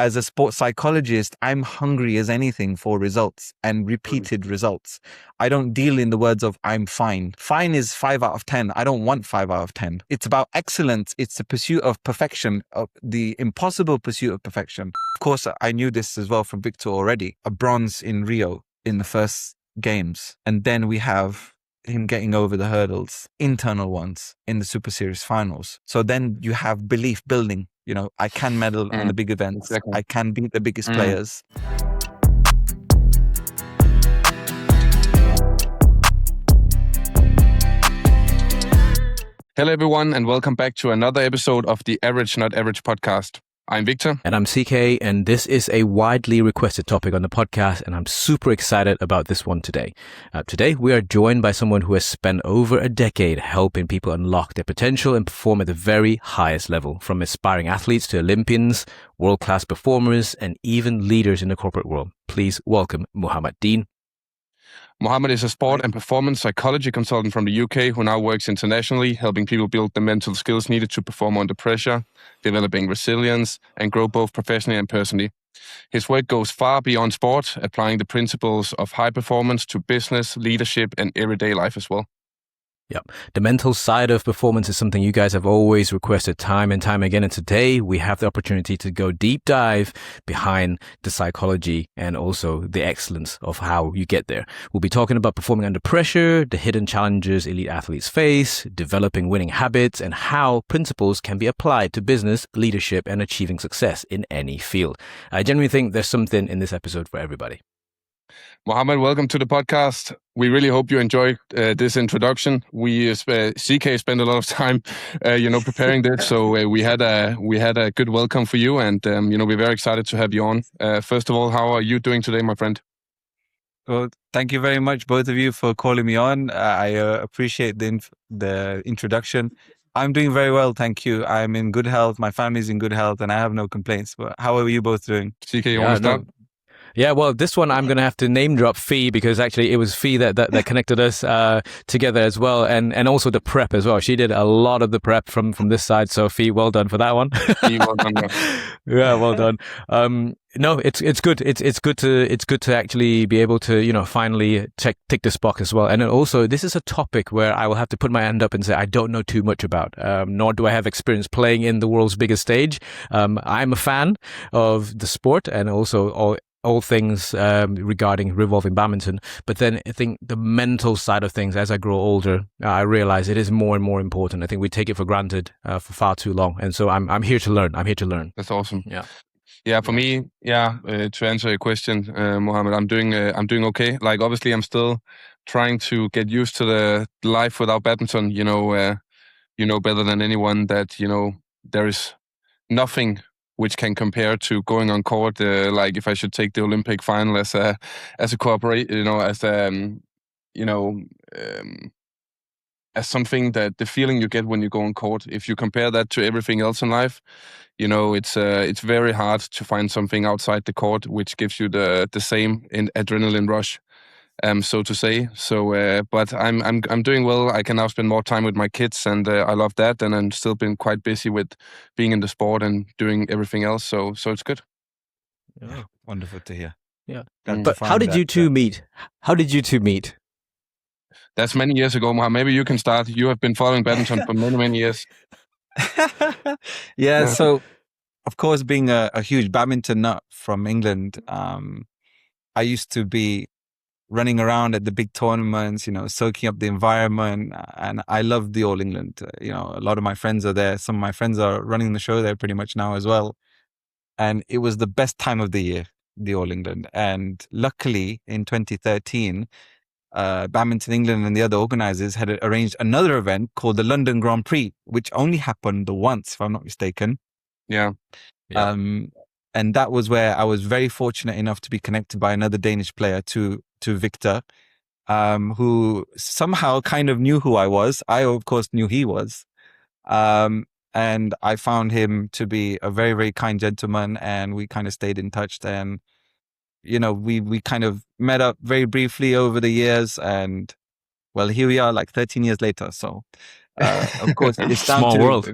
as a sports psychologist, I'm hungry as anything for results and repeated results. I don't deal in the words of I'm fine. Fine is 5 out of 10. I don't want 5 out of 10. It's about excellence. It's the pursuit of perfection, of the impossible pursuit of perfection. Of course, I knew this as well from Viktor already. A bronze in Rio in the first games. And then we have him getting over the hurdles, internal ones, in the Super Series finals. So then you have belief building. You know, I can medal on the big events. Exactly. I can beat the biggest players. Hello, everyone, and welcome back to another episode of the Average Not Average podcast. I'm Viktor. And I'm CK, and this is a widely requested topic on the podcast, and I'm super excited about this one today. Today, we are joined by someone who has spent over a decade helping people unlock their potential and perform at the very highest level, from aspiring athletes to Olympians, world-class performers, and even leaders in the corporate world. Please welcome Muhammad Deen. Muhammad is a sport and performance psychology consultant from the UK who now works internationally, helping people build the mental skills needed to perform under pressure, developing resilience, and grow both professionally and personally. His work goes far beyond sport, applying the principles of high performance to business, leadership, and everyday life as well. Yeah, the mental side of performance is something you guys have always requested time and time again. And today we have the opportunity to go deep dive behind the psychology and also the excellence of how you get there. We'll be talking about performing under pressure, the hidden challenges elite athletes face, developing winning habits, and how principles can be applied to business, leadership, and achieving success in any field. I genuinely think there's something in this episode for everybody. Muhammad, welcome to the podcast. We really hope you enjoy this introduction. CK spent a lot of time, preparing this, so we had a good welcome for you, and we're very excited to have you on. First of all, how are you doing today, my friend? Well, thank you very much, both of you, for calling me on. I appreciate the introduction. I'm doing very well, thank you. I'm in good health. My family's in good health, and I have no complaints. But how are you both doing? CK, you want to start? Yeah, well, this one I'm going to have to name drop Fee, because actually it was Fee that connected us together as well, and also the prep as well. She did a lot of the prep from this side, so Fee, well done for that one. Well done, yeah, well done. No, it's good. It's good to actually be able to finally tick this box as well. And then also, this is a topic where I will have to put my hand up and say I don't know too much about, nor do I have experience playing in the world's biggest stage. I'm a fan of the sport and also all things regarding revolving badminton. But then I think the mental side of things, as I grow older, I realize it is more and more important. I think we take it for granted for far too long. And so I'm here to learn. That's awesome. Yeah. Yeah, for me, to answer your question, Muhammad, I'm doing okay. Like, obviously, I'm still trying to get used to the life without badminton. You know better than anyone that, there is nothing which can compare to going on court. Like, if I should take the Olympic final as a cooperate, as something that the feeling you get when you go on court, if you compare that to everything else in life, it's very hard to find something outside the court which gives you the same adrenaline rush, so to say. So, but I'm doing well. I can now spend more time with my kids, and I love that. And I'm still been quite busy with being in the sport and doing everything else. So it's good. Yeah, wonderful to hear. Yeah, but how did you two meet? How did you two meet? That's many years ago, Mohammed. Maybe you can start. You have been following badminton for many years. Yeah, so of course, being a huge badminton nut from England, I used to be running around at the big tournaments, soaking up the environment, and I love the All England. A lot of my friends are there. Some of my friends are running the show there pretty much now as well. And it was the best time of the year, the All England. And luckily, in 2013, Badminton England and the other organizers had arranged another event called the London Grand Prix, which only happened once, if I'm not mistaken. Yeah. And that was where I was very fortunate enough to be connected by another Danish player to Viktor, who somehow kind of knew who I was. I, of course, knew he was. And I found him to be a very, very kind gentleman, and we kind of stayed in touch. And we kind of met up very briefly over the years, and well, here we are like 13 years later. So, of course, it's down small to world.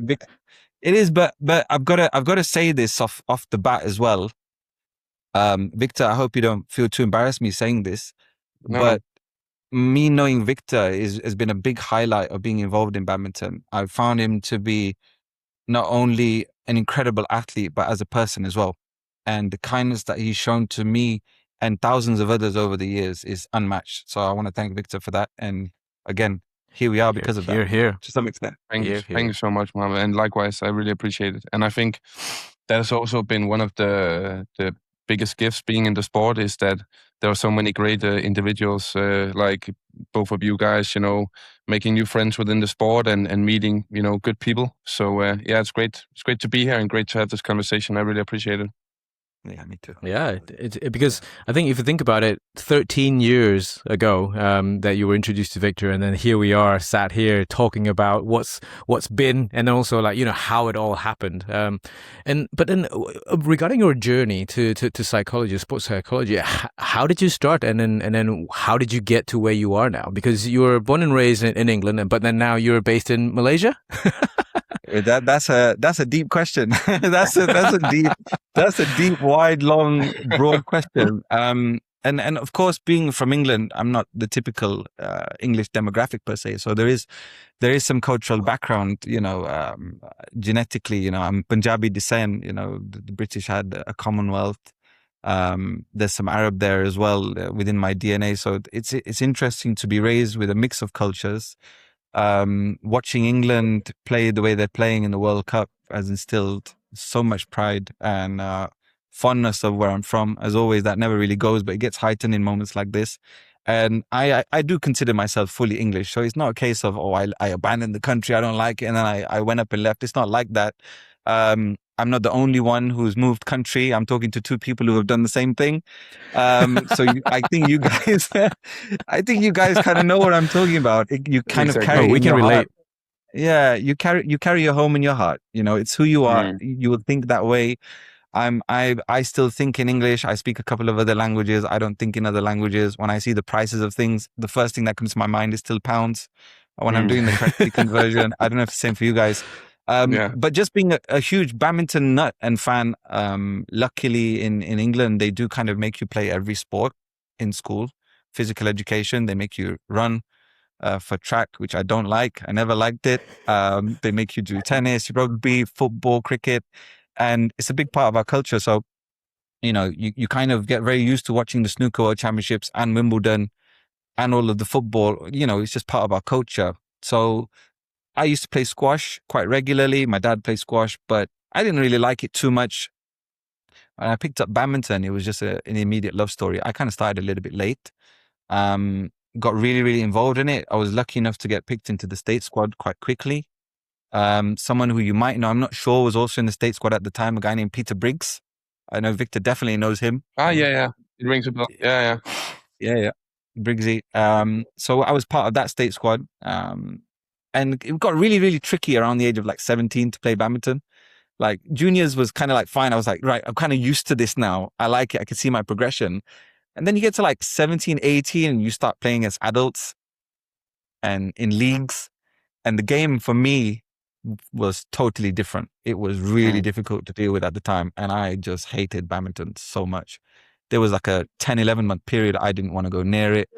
It is, but I've got to say this off the bat as well. Viktor, I hope you don't feel too embarrassed me saying this, No, but me knowing Viktor has been a big highlight of being involved in badminton. I found him to be not only an incredible athlete, but as a person as well. And the kindness that he's shown to me and thousands of others over the years is unmatched. So I want to thank Viktor for that. And again, here we are because of that. Here. To some extent. Thank Here. you so much, Muhammad. And likewise, I really appreciate it. And I think that has also been one of the biggest gifts being in the sport, is that there are so many great individuals like both of you guys, you know, making new friends within the sport and meeting, you know, good people. So yeah, it's great. It's great to be here and great to have this conversation. I really appreciate it. Yeah, me too. Yeah, because I think if you think about it, 13 years ago that you were introduced to Viktor, and then here we are, sat here talking about what's been, and also like, you know, how it all happened. But then regarding your journey to psychology, sports psychology, how did you start, and then how did you get to where you are now? Because you were born and raised in England, but then now you're based in Malaysia. That's a deep question. that's a deep, wide, long, broad question. And of course, being from England, I'm not the typical English demographic per se. So there is some cultural background, you know, genetically. You know, I'm Punjabi descent. You know, the British had a Commonwealth. There's some Arab there as well within my DNA. So it's interesting to be raised with a mix of cultures. Watching England play the way they're playing in the World Cup has instilled so much pride and fondness of where I'm from. As always, that never really goes, but it gets heightened in moments like this. And I do consider myself fully English. So it's not a case of, I abandoned the country, I don't like it, and then I went up and left. It's not like that. I'm not the only one who's moved country. I'm talking to two people who have done the same thing. I think you guys kind of know what I'm talking about. You kind of carry. We can relate. Heart. Yeah, you carry your home in your heart. You know, it's who you are. You will think that way. I still think in English. I speak a couple of other languages. I don't think in other languages. When I see the prices of things, the first thing that comes to my mind is still pounds. When I'm doing the currency conversion, I don't know if it's the same for you guys. But just being a huge badminton nut and fan, luckily in England, they do kind of make you play every sport in school. Physical education, they make you run for track, which I don't like. I never liked it. They make you do tennis, rugby, football, cricket, and it's a big part of our culture. So, you know, you kind of get very used to watching the snooker world championships and Wimbledon and all of the football. You know, it's just part of our culture. So I used to play squash quite regularly. My dad played squash, but I didn't really like it too much. When I picked up badminton, it was just an immediate love story. I kind of started a little bit late. Got really, really involved in it. I was lucky enough to get picked into the state squad quite quickly. Someone who you might know, I'm not sure, was also in the state squad at the time, a guy named Peter Briggs. I know Viktor definitely knows him. Yeah. It rings a bell. Yeah. Briggsy. So I was part of that state squad. And it got really, really tricky around the age of like 17 to play badminton. Like juniors was kind of like fine. I was like, right, I'm kind of used to this now. I like it. I can see my progression. And then you get to like 17, 18 and you start playing as adults and in leagues. And the game for me was totally different. It was really difficult to deal with at the time. And I just hated badminton so much. There was like a 10, 11 month period. I didn't want to go near it.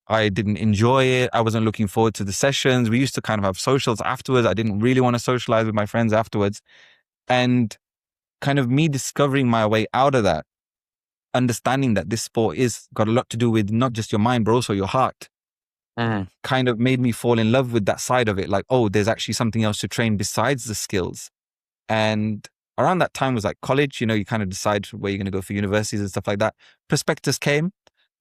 I didn't enjoy it. I wasn't looking forward to the sessions. We used to kind of have socials afterwards. I didn't really want to socialize with my friends afterwards. And kind of me discovering my way out of that, understanding that this sport is got a lot to do with not just your mind, but also your heart, kind of made me fall in love with that side of it. Like, oh, there's actually something else to train besides the skills. And around that time was like college, you know, you kind of decide where you're going to go for universities and stuff like that. Prospectus came.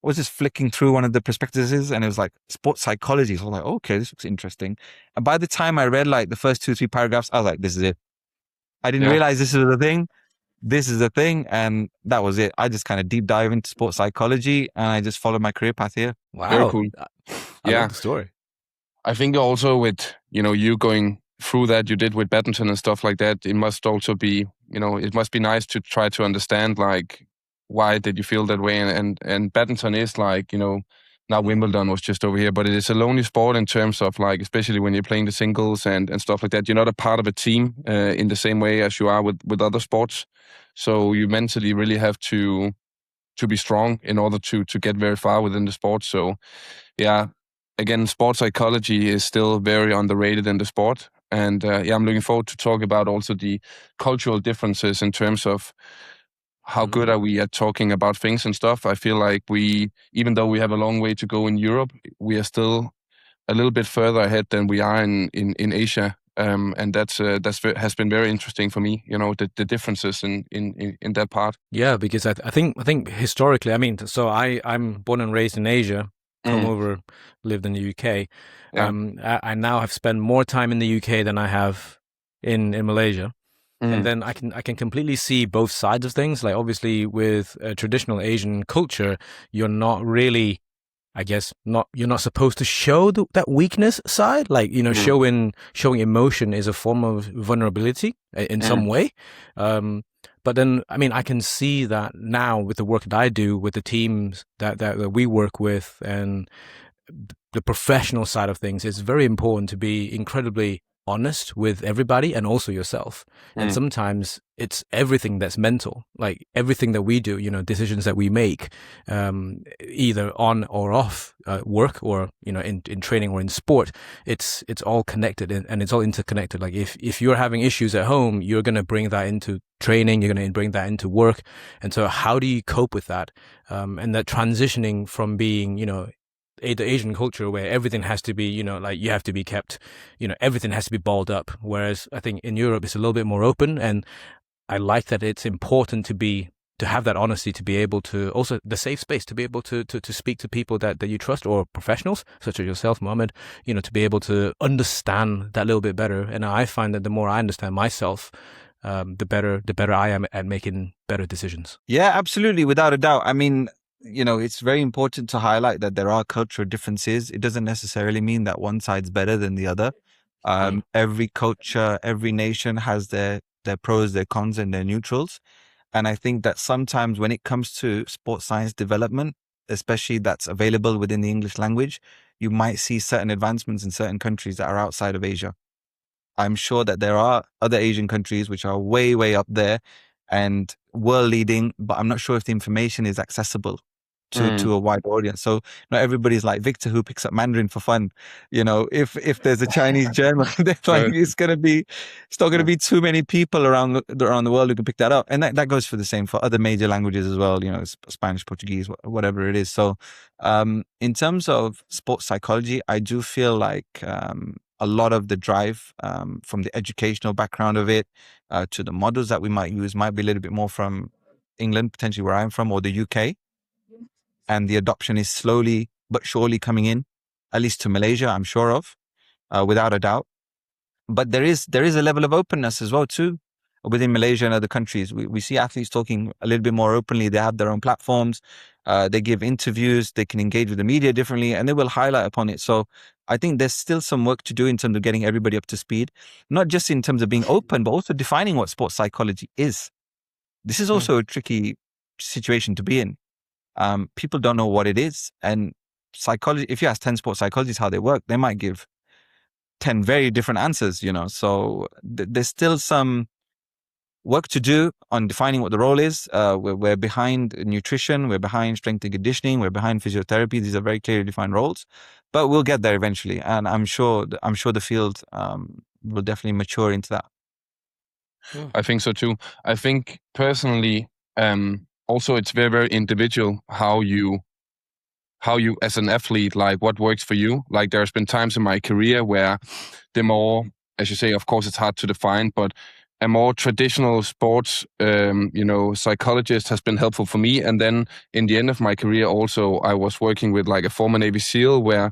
I was just flicking through one of the prospectuses and it was like sports psychology. So I was like, okay, this looks interesting. And by the time I read like the first 2-3 paragraphs, I was like, this is it. I didn't realize this is the thing. This is the thing. And that was it. I just kind of deep dive into sports psychology and I just followed my career path here. Wow. Very cool. I love the story. I think also with, you know, you going through that you did with badminton and stuff like that, it must also be, you know, it must be nice to try to understand like, why did you feel that way? And badminton is like, you know, now Wimbledon was just over here, but it is a lonely sport in terms of like, especially when you're playing the singles and stuff like that. You're not a part of a team in the same way as you are with other sports. So you mentally really have to be strong in order to get very far within the sport. So yeah, again, sports psychology is still very underrated in the sport. And I'm looking forward to talk about also the cultural differences in terms of how good are we at talking about things and stuff. I feel like even though we have a long way to go in Europe, we are still a little bit further ahead than we are in Asia. And has been very interesting for me, the differences in that part. Yeah, because I think historically, I mean, so I'm born and raised in Asia, come over, lived in the UK. Yeah. I now have spent more time in the UK than I have in Malaysia. And then I can completely see both sides of things. Like obviously with traditional Asian culture, you're not really, I guess, you're not supposed to show that weakness side. Like, showing emotion is a form of vulnerability in some way. But then, I mean, I can see that now with the work that I do with the teams that we work with and the professional side of things, it's very important to be incredibly honest with everybody and also yourself. And sometimes it's everything that's mental, like everything that we do, decisions that we make, either on or off work or, in training or in sport, it's all connected and it's all interconnected. Like if you're having issues at home, you're going to bring that into training, you're going to bring that into work. And so how do you cope with that? And that transitioning from being, the Asian culture where everything has to be, like you have to be kept, everything has to be balled up. Whereas I think in Europe it's a little bit more open, and I like that it's important to have that honesty, to be able to also the safe space, to be able to speak to people that you trust or professionals such as yourself, Muhammad, to be able to understand that little bit better. And I find that the more I understand myself, the better I am at making better decisions. Yeah, absolutely. Without a doubt. I mean, it's very important to highlight that there are cultural differences. It doesn't necessarily mean that one side's better than the other. Every culture, every nation has their pros, their cons, and their neutrals. And I think that sometimes when it comes to sports science development, especially that's available within the English language, you might see certain advancements in certain countries that are outside of Asia. I'm sure that there are other Asian countries which are way, way up there and world leading, but I'm not sure if the information is accessible to a wide audience. So not everybody's like Victor who picks up Mandarin for fun. If there's a Chinese German, it's not going to be too many people around the world who can pick that up. And that goes for the same for other major languages as well, Spanish, Portuguese, whatever it is. So in terms of sports psychology, I do feel like a lot of the drive from the educational background of it to the models that we might use might be a little bit more from England, potentially where I'm from, or the UK. And the adoption is slowly but surely coming in, at least to Malaysia, I'm sure of, without a doubt. But there is a level of openness as well too within Malaysia and other countries. We see athletes talking a little bit more openly. They have their own platforms. They give interviews. They can engage with the media differently, and they will highlight upon it. So I think there's still some work to do in terms of getting everybody up to speed, not just in terms of being open, but also defining what sports psychology is. This is also a tricky situation to be in. People don't know what it is. And psychology, if you ask 10 sports psychologists how they work, they might give 10 very different answers, So there's still some work to do on defining what the role is. We're behind nutrition, we're behind strength and conditioning, we're behind physiotherapy. These are very clearly defined roles, but we'll get there eventually. And I'm sure the field will definitely mature into that. I think so too. I think personally, also it's very, very individual how you as an athlete, like what works for you. Like there's been times in my career where the more, as you say, of course it's hard to define, but a more traditional sports, psychologist has been helpful for me. And then in the end of my career also, I was working with like a former Navy SEAL where,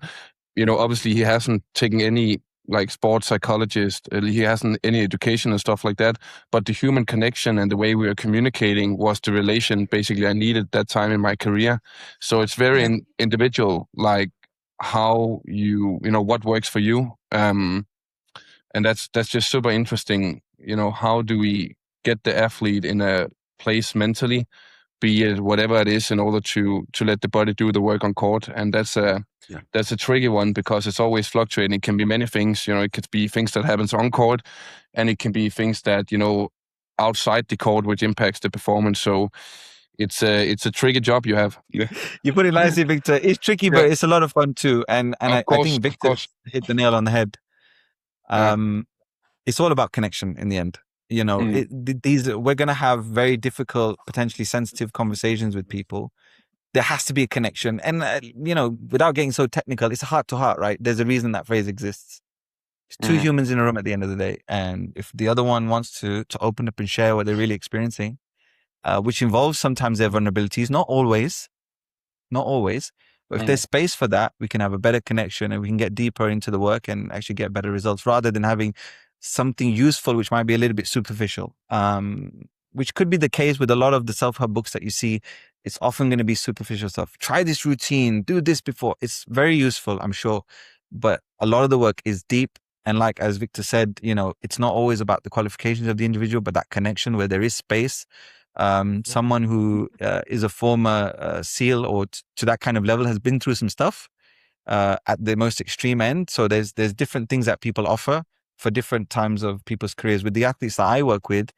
obviously he hasn't taken any like sports psychologist, he hasn't any education and stuff like that, but the human connection and the way we were communicating was the relation basically I needed that time in my career. So it's very individual, like how what works for you. And that's just super interesting. How do we get the athlete in a place mentally be it whatever it is, in order to let the body do the work on court. And that's a tricky one, because it's always fluctuating. It can be many things. It could be things that happens on court, and it can be things that outside the court, which impacts the performance. So it's a tricky job you have. Yeah. You put it nicely, Viktor. It's tricky, but it's a lot of fun too. And I think Viktor hit the nail on the head. It's all about connection in the end. We're going to have very difficult, potentially sensitive conversations with people. There has to be a connection. And, without getting so technical, it's a heart to heart, right? There's a reason that phrase exists. It's two humans in a room at the end of the day. And if the other one wants to open up and share what they're really experiencing, which involves sometimes their vulnerabilities, not always, but if there's space for that, we can have a better connection and we can get deeper into the work and actually get better results, rather than having something useful, which might be a little bit superficial, which could be the case with a lot of the self-help books that you see. It's often going to be superficial stuff. Try this routine, do this before. It's very useful, I'm sure. But a lot of the work is deep. And like, as Viktor said, it's not always about the qualifications of the individual, but that connection where there is space. Someone who is a former SEAL or to that kind of level has been through some stuff at the most extreme end. So there's different things that people offer for different times of people's careers. With the athletes that I work with,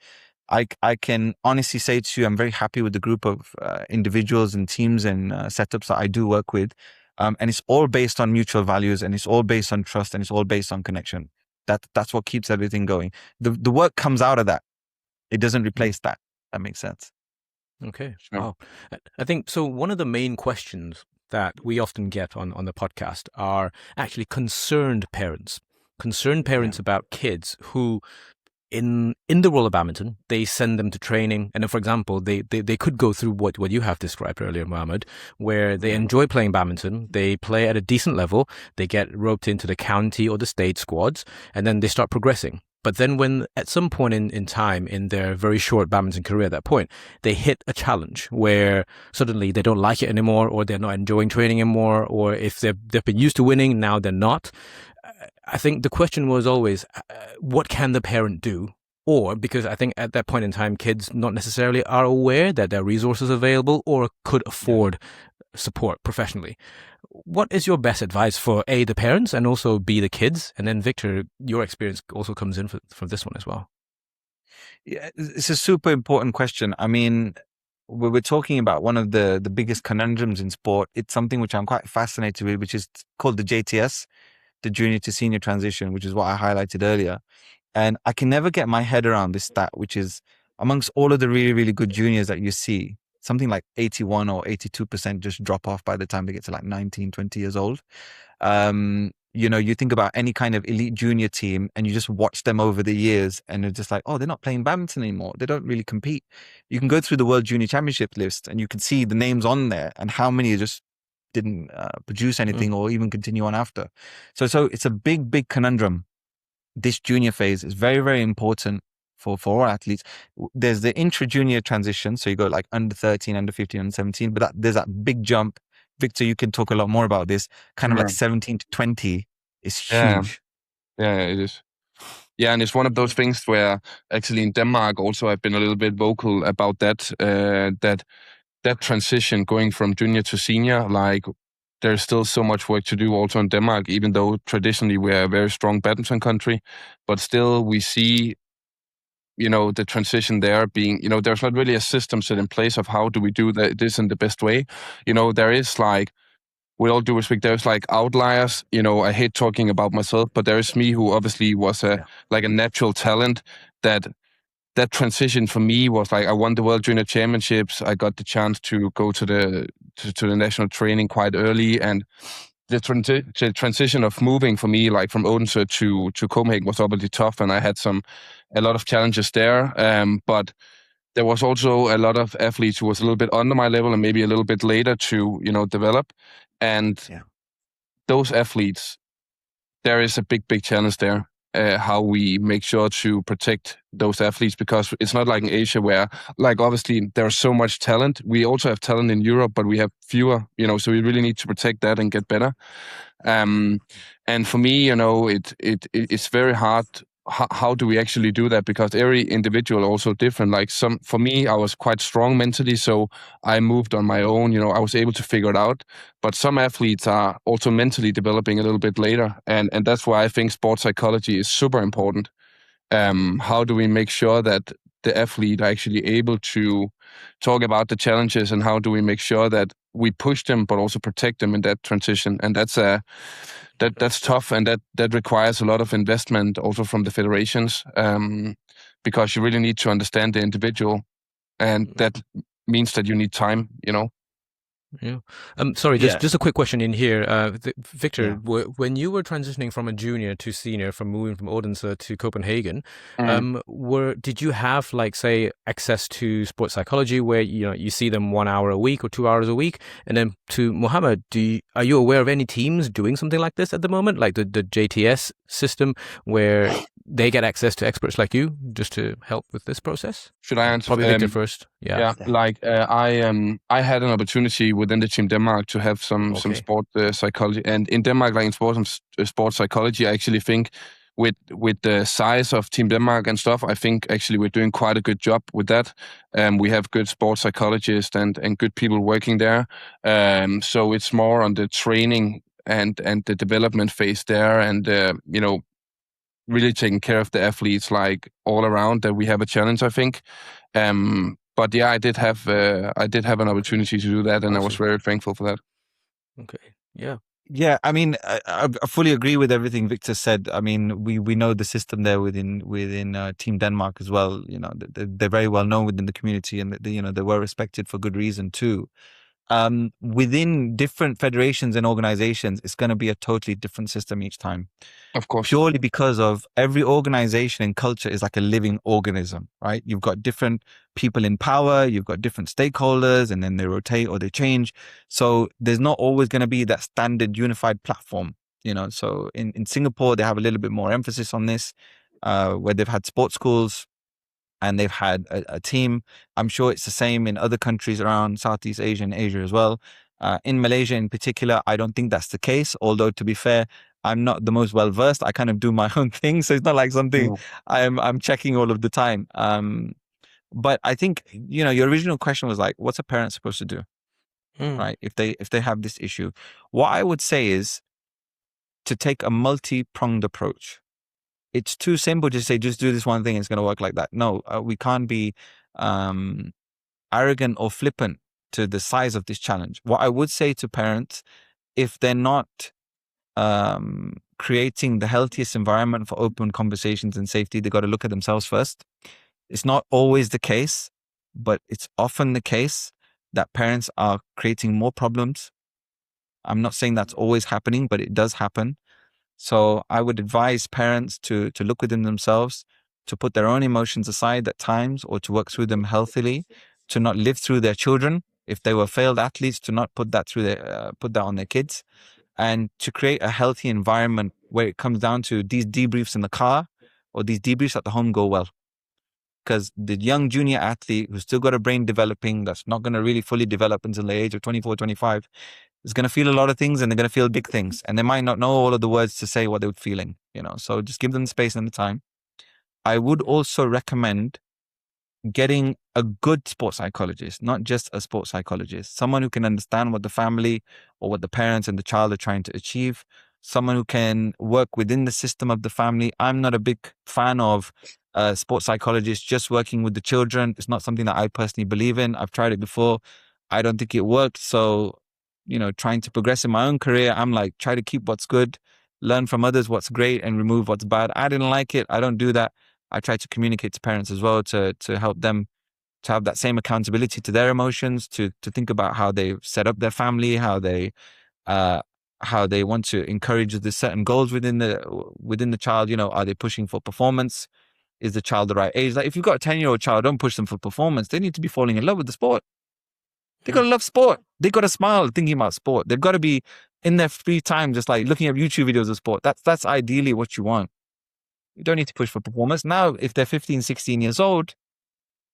I can honestly say to you, I'm very happy with the group of individuals and teams and setups that I do work with. And it's all based on mutual values, and it's all based on trust, and it's all based on connection. That's what keeps everything going. The work comes out of that. It doesn't replace that. That makes sense. Okay. Sure. Wow. I think so. One of the main questions that we often get on the podcast are actually concerned parents about kids who, in the world of badminton, they send them to training. And then, for example, they could go through what you have described earlier, Muhammad, where they enjoy playing badminton, they play at a decent level, they get roped into the county or the state squads, and then they start progressing. But then when at some point in time in their very short badminton career at that point, they hit a challenge where suddenly they don't like it anymore, or they're not enjoying training anymore, or if they've been used to winning, now they're not. I think the question was always, what can the parent do? Or, because I think at that point in time, kids not necessarily are aware that there are resources available or could afford support professionally. What is your best advice for A, the parents, and also B, the kids? And then Viktor, your experience also comes in from this one as well. Yeah, it's a super important question. I mean, we're talking about one of the biggest conundrums in sport. It's something which I'm quite fascinated with, which is called the JTS, the junior to senior transition, which is what I highlighted earlier. And I can never get my head around this stat, which is amongst all of the really, really good juniors that you see, something like 81 or 82% just drop off by the time they get to like 19, 20 years old. You think about any kind of elite junior team and you just watch them over the years and it's just like, oh, they're not playing badminton anymore. They don't really compete. You can go through the World Junior Championship list and you can see the names on there and how many just didn't produce anything or even continue on after. So it's a big, big conundrum. This junior phase is very, very important for all athletes. There's the intra-junior transition. So you go like under 13, under 15, under 17, but there's that big jump. Viktor, you can talk a lot more about this. Kind of like 17 to 20 is huge. Yeah, it is. Yeah, and it's one of those things where actually in Denmark also I've been a little bit vocal about that, that transition going from junior to senior, like there's still so much work to do also in Denmark, even though traditionally we're a very strong badminton country, but still we see, the transition there being, there's not really a system set in place of how do we do this in the best way. There is like, with all due respect, there's like outliers. I hate talking about myself, but there is me who obviously was a natural talent. That transition for me was like I won the World Junior Championships. I got the chance to go to the national training quite early, and the transition of moving for me, like from Odense to Copenhagen, was obviously tough, and I had a lot of challenges there. But there was also a lot of athletes who was a little bit under my level and maybe a little bit later to develop, and those athletes, there is a big challenge there. How we make sure to protect those athletes, because it's not like in Asia where, like, obviously there's so much talent. We also have talent in Europe, but we have fewer, so we really need to protect that and get better. And for me, it's very hard how do we actually do that? Because every individual also different. Like for me, I was quite strong mentally, so I moved on my own. I was able to figure it out. But some athletes are also mentally developing a little bit later, and that's why I think sports psychology is super important. How do we make sure that the athlete are actually able to talk about the challenges, and how do we make sure that we push them but also protect them in that transition? And that's tough, and that requires a lot of investment also from the federations, because you really need to understand the individual, and that means that you need time. Yeah. Sorry, Yeah. just a quick question in here. Viktor, Yeah. when you were transitioning from a junior to senior, from moving from Odense to Copenhagen, Mm. did you have, like, say, access to sports psychology where you see them 1 hour a week or 2 hours a week? And then to Muhammad, are you aware of any teams doing something like this at the moment, like the JTS system, where they get access to experts like you just to help with this process? Should I answer? Probably Viktor first. Yeah. Like I had an opportunity within the Team Denmark to have some sport psychology, and in Denmark, like in sports psychology, I actually think with the size of Team Denmark and stuff, I think actually we're doing quite a good job with that. We have good sports psychologists and good people working there. So it's more on the training and the development phase there, and really taking care of the athletes, like all around, that we have a challenge, I think. But yeah, I did have an opportunity to do that, and I was very thankful for that. Okay. Yeah. Yeah, I mean, I fully agree with everything Viktor said. I mean, we know the system there within Team Denmark as well. They're very well known within the community, and they were respected for good reason too. Within different federations and organizations, it's going to be a totally different system each time. Of course. Purely because of every organization and culture is like a living organism, right? You've got different people in power, you've got different stakeholders, and then they rotate or they change. So there's not always going to be that standard unified platform, So in Singapore, they have a little bit more emphasis on this, where they've had sports schools and they've had a team. I'm sure it's the same in other countries around Southeast Asia and Asia as well. In Malaysia in particular, I don't think that's the case. Although, to be fair, I'm not the most well versed. I kind of do my own thing, so it's not like something I'm checking all of the time. But I think your original question was like, what's a parent supposed to do, right? If they have this issue, what I would say is to take a multi-pronged approach. It's too simple to say, just do this one thing, it's going to work like that. No, we can't be arrogant or flippant to the size of this challenge. What I would say to parents, if they're not creating the healthiest environment for open conversations and safety, they got to look at themselves first. It's not always the case, but it's often the case that parents are creating more problems. I'm not saying that's always happening, but it does happen. So I would advise parents to look within themselves, to put their own emotions aside at times, or to work through them healthily, to not live through their children. If they were failed athletes, to not put that on their kids, and to create a healthy environment where it comes down to these debriefs in the car or these debriefs at the home go well. Because the young junior athlete who's still got a brain developing, that's not going to really fully develop until the age of 24, 25, is going to feel a lot of things, and they're going to feel big things. And they might not know all of the words to say what they're feeling, So just give them the space and the time. I would also recommend getting a good sports psychologist, not just a sports psychologist, someone who can understand what the family or what the parents and the child are trying to achieve, someone who can work within the system of the family. I'm not a big fan of sports psychologists just working with the children. It's not something that I personally believe in. I've tried it before. I don't think it worked. So, trying to progress in my own career, I'm like, try to keep what's good, learn from others what's great, and remove what's bad. I didn't like it. I don't do that. I try to communicate to parents as well to help them to have that same accountability to their emotions, to think about how they set up their family, how they want to encourage the certain goals within the child. Are they pushing for performance? Is the child the right age? Like, if you've got a 10-year-old child, don't push them for performance. They need to be falling in love with the sport. They got to love sport. They got to smile thinking about sport. They've got to be in their free time just like looking at YouTube videos of sport. That's ideally what you want. You don't need to push for performance. Now, if they're 15, 16 years old,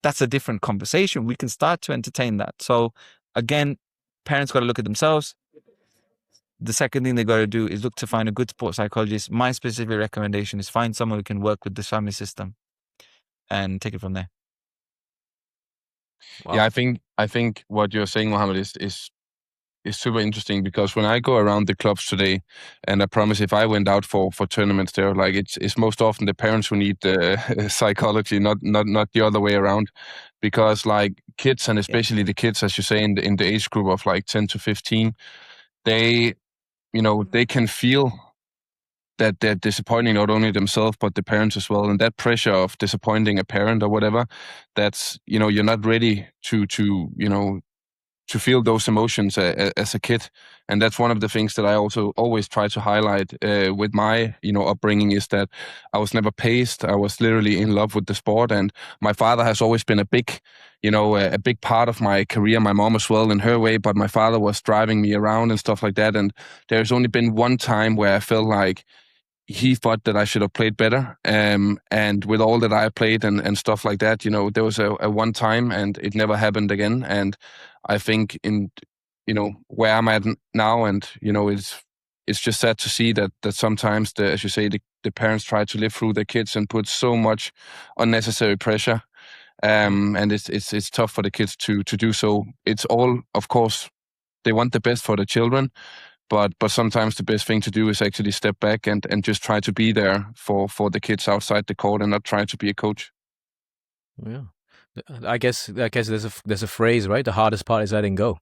that's a different conversation. We can start to entertain that. So again, parents got to look at themselves. The second thing they got to do is look to find a good sports psychologist. My specific recommendation is find someone who can work with the family system and take it from there. Wow. Yeah, I think what you're saying, Mohammed, is super interesting, because when I go around the clubs today, and I promise if I went out for tournaments there, like it's most often the parents who need psychology, not the other way around, because like kids, and especially the kids, as you say, in the age group of like 10 to 15, they they can feel that they're disappointing not only themselves but the parents as well, and that pressure of disappointing a parent or whatever, that's you're not ready to feel those emotions as a kid. And that's one of the things that I also always try to highlight with my upbringing, is that I was never paced. I was literally in love with the sport, and my father has always been a big part of my career. My mom as well in her way, but my father was driving me around and stuff like that. And there's only been one time where I felt like he thought that I should have played better. And with all that I played and stuff like that, there was a one time, and it never happened again. And I think where I'm at now, and it's just sad to see that sometimes as you say, the parents try to live through their kids and put so much unnecessary pressure. And it's tough for the kids to do so. It's all, of course, they want the best for the children, but sometimes the best thing to do is actually step back and just try to be there for the kids outside the court, and not try to be a coach. Yeah. I guess there's a phrase, right? The hardest part is letting go.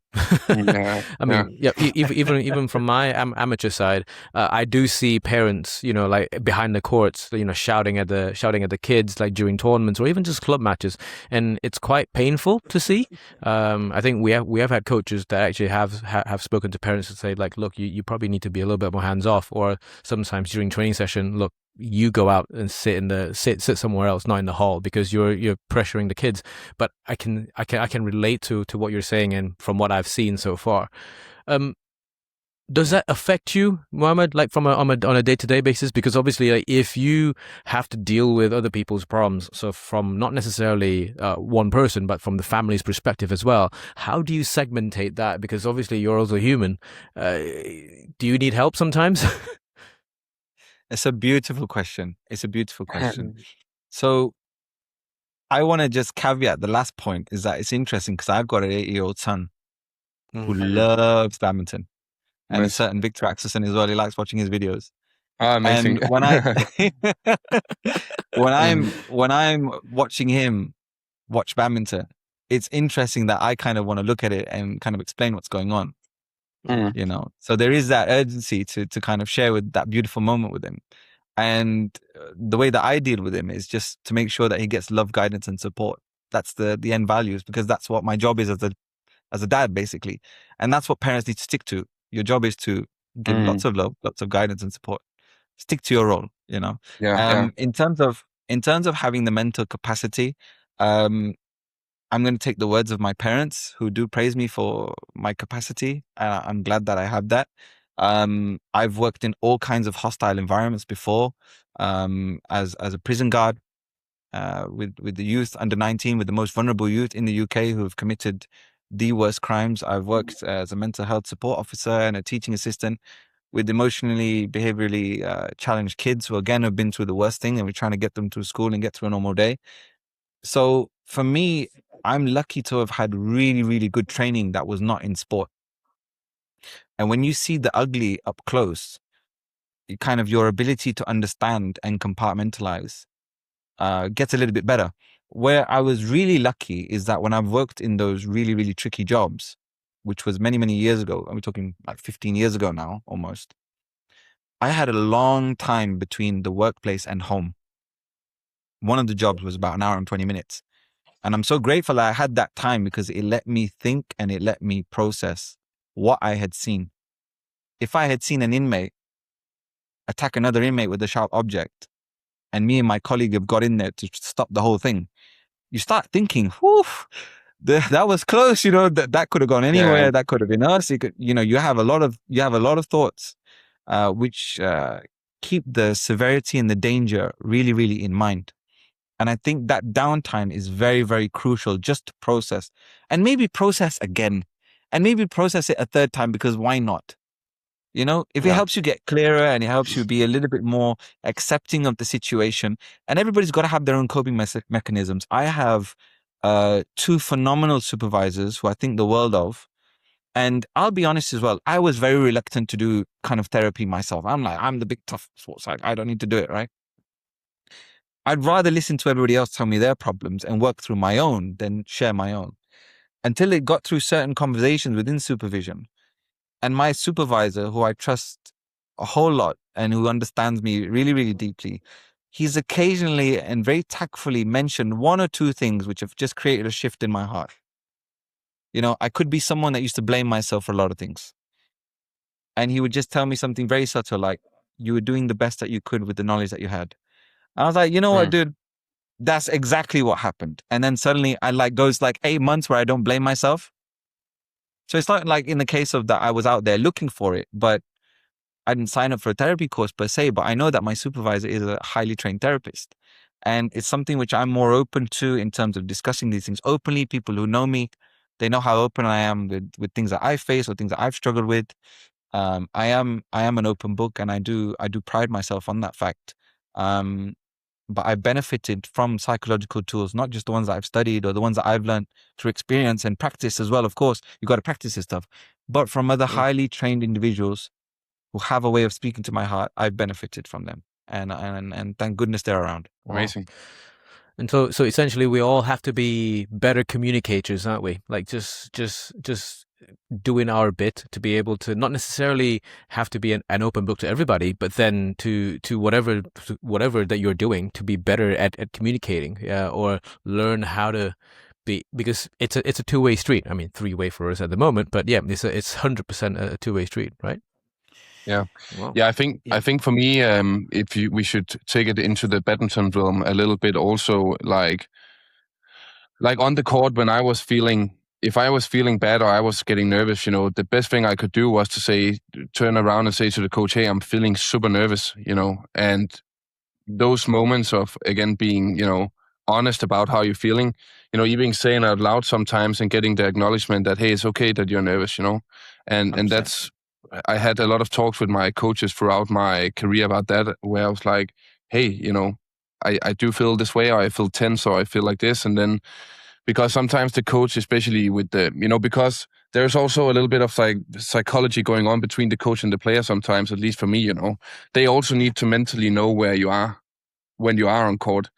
Yeah, I mean, even from my amateur side, I do see parents, like behind the courts, shouting at the kids, like during tournaments or even just club matches, and it's quite painful to see. I think we have had coaches that actually have spoken to parents to say, like, look, you probably need to be a little bit more hands off, or sometimes during training session, look, you go out and sit somewhere else, not in the hall, because you're pressuring the kids. But I can relate to what you're saying, and from what I've seen so far. Does that affect you, Muhammad, like on a day-to-day basis? Because obviously, like, if you have to deal with other people's problems, so from not necessarily one person, but from the family's perspective as well, how do you segmentate that? Because obviously you're also human. Do you need help sometimes? It's a beautiful question. So I want to just caveat the last point, is that it's interesting because I've got an 8-year-old son who loves badminton, and a certain Viktor Axelsen as well. He likes watching his videos. Amazing. And when I'm watching him watch badminton, it's interesting that I kind of want to look at it and kind of explain what's going on. So there is that urgency to kind of share with that beautiful moment with him. And the way that I deal with him is just to make sure that he gets love, guidance, and support. That's the end values, because that's what my job is as a dad, basically. And that's what parents need to stick to. Your job is to give lots of love, lots of guidance and support. Stick to your role, In terms of having the mental capacity, I'm going to take the words of my parents, who do praise me for my capacity. I'm glad that I have that. I've worked in all kinds of hostile environments before, as a prison guard, with the youth under 19, with the most vulnerable youth in the UK who have committed the worst crimes. I've worked as a mental health support officer and a teaching assistant with emotionally, behaviorally challenged kids who, again, have been through the worst thing, and we're trying to get them through school and get through a normal day. So for me, I'm lucky to have had really, really good training that was not in sport. And when you see the ugly up close, your ability to understand and compartmentalize gets a little bit better. Where I was really lucky is that when I've worked in those really, really tricky jobs, which was many, many years ago, and we're talking like 15 years ago now, almost, I had a long time between the workplace and home. One of the jobs was about an hour and 20 minutes. And I'm so grateful that I had that time, because it let me think and it let me process what I had seen. If I had seen an inmate attack another inmate with a sharp object, and me and my colleague have got in there to stop the whole thing, you start thinking, whew, that was close, that could have gone anywhere. Yeah. That could have been us. You have a lot of thoughts, which keep the severity and the danger really, really in mind. And I think that downtime is very, very crucial, just to process, and maybe process again, and maybe process it a third time, because why not? You know, if it helps you get clearer and it helps you be a little bit more accepting of the situation, and everybody's got to have their own coping mechanisms. I have 2 phenomenal supervisors who I think the world of. And I'll be honest as well, I was very reluctant to do kind of therapy myself. I'm like, I'm the big tough sports psych. I don't need to do it, right? I'd rather listen to everybody else tell me their problems and work through my own than share my own. Until it got through certain conversations within supervision. And my supervisor, who I trust a whole lot and who understands me really, really deeply, he's occasionally and very tactfully mentioned 1 or 2 things which have just created a shift in my heart. You know, I could be someone that used to blame myself for a lot of things. And he would just tell me something very subtle, like, you were doing the best that you could with the knowledge that you had. And I was like, you know what, dude, that's exactly what happened. And then suddenly I like goes like 8 months where I don't blame myself. So it's not like in the case of that I was out there looking for it, but I didn't sign up for a therapy course per se, but I know that my supervisor is a highly trained therapist. And it's something which I'm more open to in terms of discussing these things openly. People who know me, they know how open I am with things that I face or things that I've struggled with. I am an open book, and I do pride myself on that fact. But I benefited from psychological tools, not just the ones that I've studied or the ones that I've learned through experience and practice as well. Of course, you got to practice this stuff, but from other highly trained individuals who have a way of speaking to my heart, I've benefited from them, and thank goodness they're around. Amazing. And so essentially, we all have to be better communicators, aren't we? Like just doing our bit to be able to not necessarily have to be an open book to everybody, but then to whatever that you're doing to be better at communicating, or learn how to be, because it's a two-way street. I mean, 3-way for us at the moment, but yeah, it's 100% a two-way street, right? Yeah. Wow. Yeah, I think for me, we should take it into the badminton realm a little bit also, like on the court when if I was feeling bad or I was getting nervous, you know, the best thing I could do was to turn around and say to the coach, hey, I'm feeling super nervous, you know, and those moments of, again, being, you know, honest about how you're feeling, you know, even saying out loud sometimes and getting the acknowledgement that, hey, it's okay that you're nervous, you know, and 100%. that's, I had a lot of talks with my coaches throughout my career about that, where I was like, hey, you know, I do feel this way, or I feel tense, or I feel like this. And then, because sometimes the coach, especially with the, you know, because there's also a little bit of psychology going on between the coach and the player sometimes, at least for me, you know, they also need to mentally know where you are when you are on court.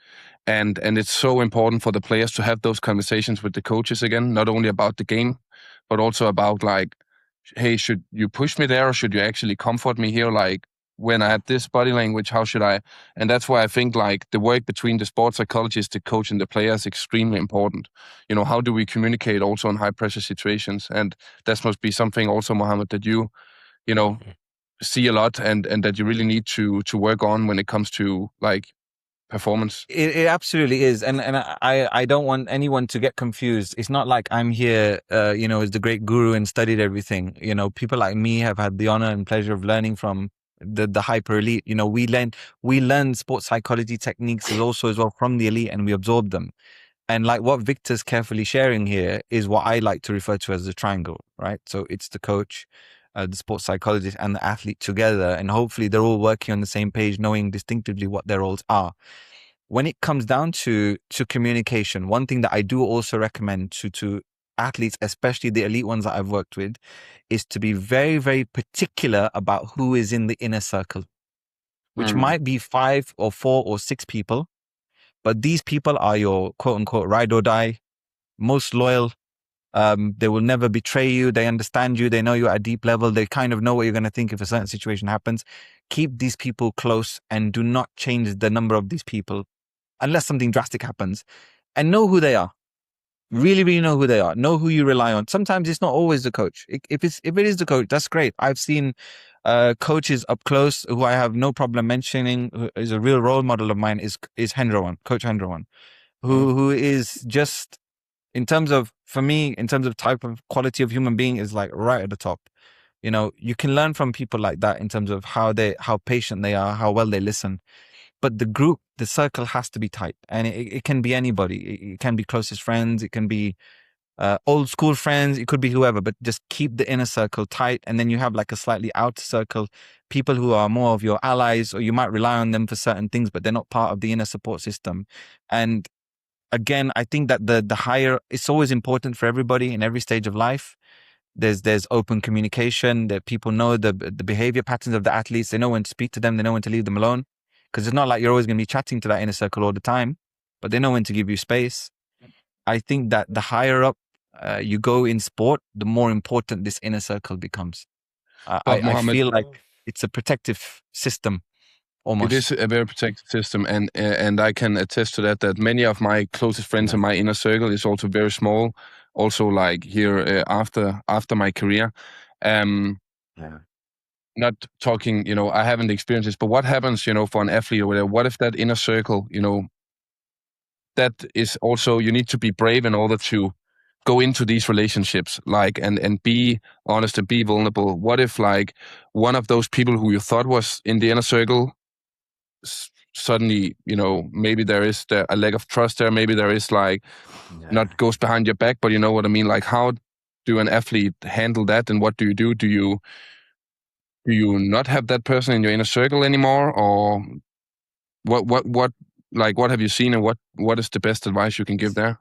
And it's so important for the players to have those conversations with the coaches again, not only about the game, but also about like, hey, should you push me there, or should you actually comfort me here? Like, when I had this body language, how should I? And that's why I think like the work between the sports psychologist, the coach, and the player is extremely important. You know, how do we communicate also in high pressure situations? And that must be something also, Muhammad, that you know, see a lot and that you really need to work on when it comes to like performance. It absolutely is, and I don't want anyone to get confused. It's not like I'm here, you know, as the great guru and studied everything. You know, people like me have had the honor and pleasure of learning from the hyper elite. You know, we learn sports psychology techniques as well from the elite, and we absorb them. And like what Victor's carefully sharing here is what I like to refer to as the triangle, right? So it's the coach, the sports psychologist, and the athlete together, and hopefully they're all working on the same page, knowing distinctively what their roles are. When it comes down to communication, one thing that I do also recommend to athletes, especially the elite ones that I've worked with, is to be very, very particular about who is in the inner circle, which might be 5 or 4 or 6 people. But these people are your quote unquote ride or die, most loyal. They will never betray you. They understand you. They know you at a deep level. They kind of know what you're going to think if a certain situation happens. Keep these people close and do not change the number of these people unless something drastic happens, and know who they are. Really, really know who they are. Know who you rely on. Sometimes it's not always the coach. If it is the coach, that's great. I've seen coaches up close who I have no problem mentioning, who is a real role model of mine, is Hendrowan, Coach Hendrowan, who is just, in terms of, for me, in terms of type of quality of human being, is like right at the top. You know, you can learn from people like that in terms of how patient they are, how well they listen. But the circle has to be tight, and it can be anybody. It can be closest friends. It can be old school friends, it could be whoever, but just keep the inner circle tight. And then you have like a slightly outer circle, people who are more of your allies, or you might rely on them for certain things, but they're not part of the inner support system. And again, I think that the higher, it's always important for everybody in every stage of life. There's open communication, that people know the behavior patterns of the athletes. They know when to speak to them. They know when to leave them alone. Because it's not like you're always going to be chatting to that inner circle all the time, but they know when to give you space. I think that the higher up you go in sport, the more important this inner circle becomes. I feel like it's a protective system. Almost. It is a very protected system, and I can attest to that. That many of my closest friends in my inner circle is also very small. Also, like here after my career, not talking. I haven't experienced this, but what happens, for an athlete or whatever? What if that inner circle, that is also, you need to be brave in order to go into these relationships, like and be honest and be vulnerable. What if like one of those people who you thought was in the inner circle suddenly, maybe there is a lack of trust there. Maybe there is like not goes behind your back, but you know what I mean? Like, how do an athlete handle that? And what do you do? Do you not have that person in your inner circle anymore? Or what have you seen, and what is the best advice you can give there?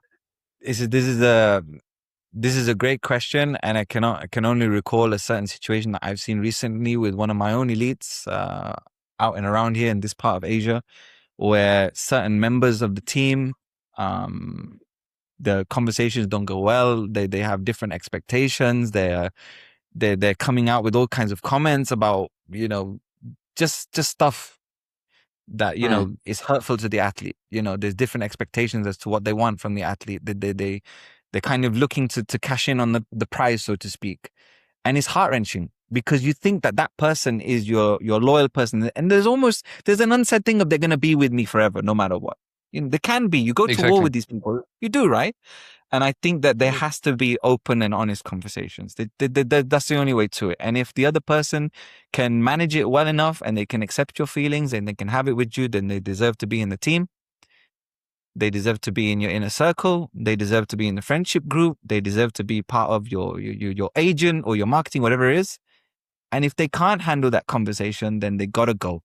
This is a great question, and I can only recall a certain situation that I've seen recently with one of my own elites out and around here in this part of Asia, where certain members of the team, the conversations don't go well. They have different expectations. They're coming out with all kinds of comments about just stuff that is hurtful to the athlete. There's different expectations as to what they want from the athlete. They're kind of looking to cash in on the prize, so to speak, and it's heart-wrenching because you think that person is your loyal person, and there's an unsaid thing of they're going to be with me forever no matter what. They can be. You go to war with these people, you do, right? And I think that there has to be open and honest conversations. That's the only way to it. And if the other person can manage it well enough and they can accept your feelings and they can have it with you, then they deserve to be in the team. They deserve to be in your inner circle. They deserve to be in the friendship group. They deserve to be part of your agent or your marketing, whatever it is. And if they can't handle that conversation, then they gotta go.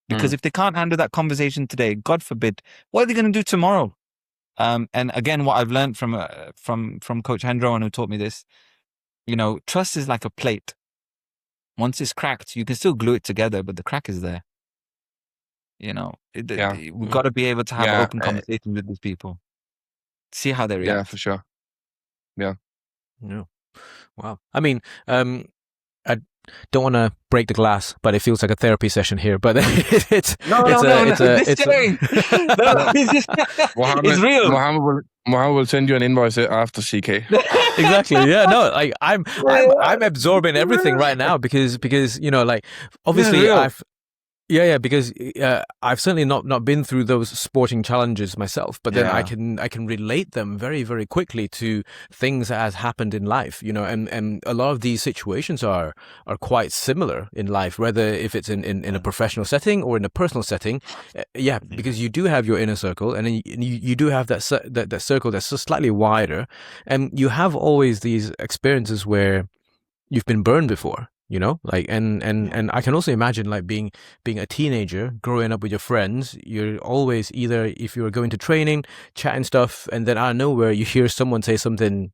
Because if they can't handle that conversation today, God forbid, what are they going to do tomorrow? And again, what I've learned from Coach Hendro, and who taught me this, trust is like a plate. Once it's cracked, you can still glue it together, but the crack is there. We've got to be able to have open conversations with these people. See how they react. Yeah, for sure. Yeah. Wow. I mean, I don't want to break the glass, but it feels like a therapy session here. But it's real. Muhammad will send you an invoice after CK. Exactly. Yeah. No. Like I'm absorbing everything right now because obviously I've. Yeah, because I've certainly not been through those sporting challenges myself, but then I can relate them very, very quickly to things that has happened in life, and a lot of these situations are quite similar in life, whether if it's in a professional setting or in a personal setting, because you do have your inner circle, and then you do have that circle that's just slightly wider, and you have always these experiences where you've been burned before. And I can also imagine like being a teenager, growing up with your friends. You're always either, if you're going to training, chatting stuff, and then out of nowhere you hear someone say something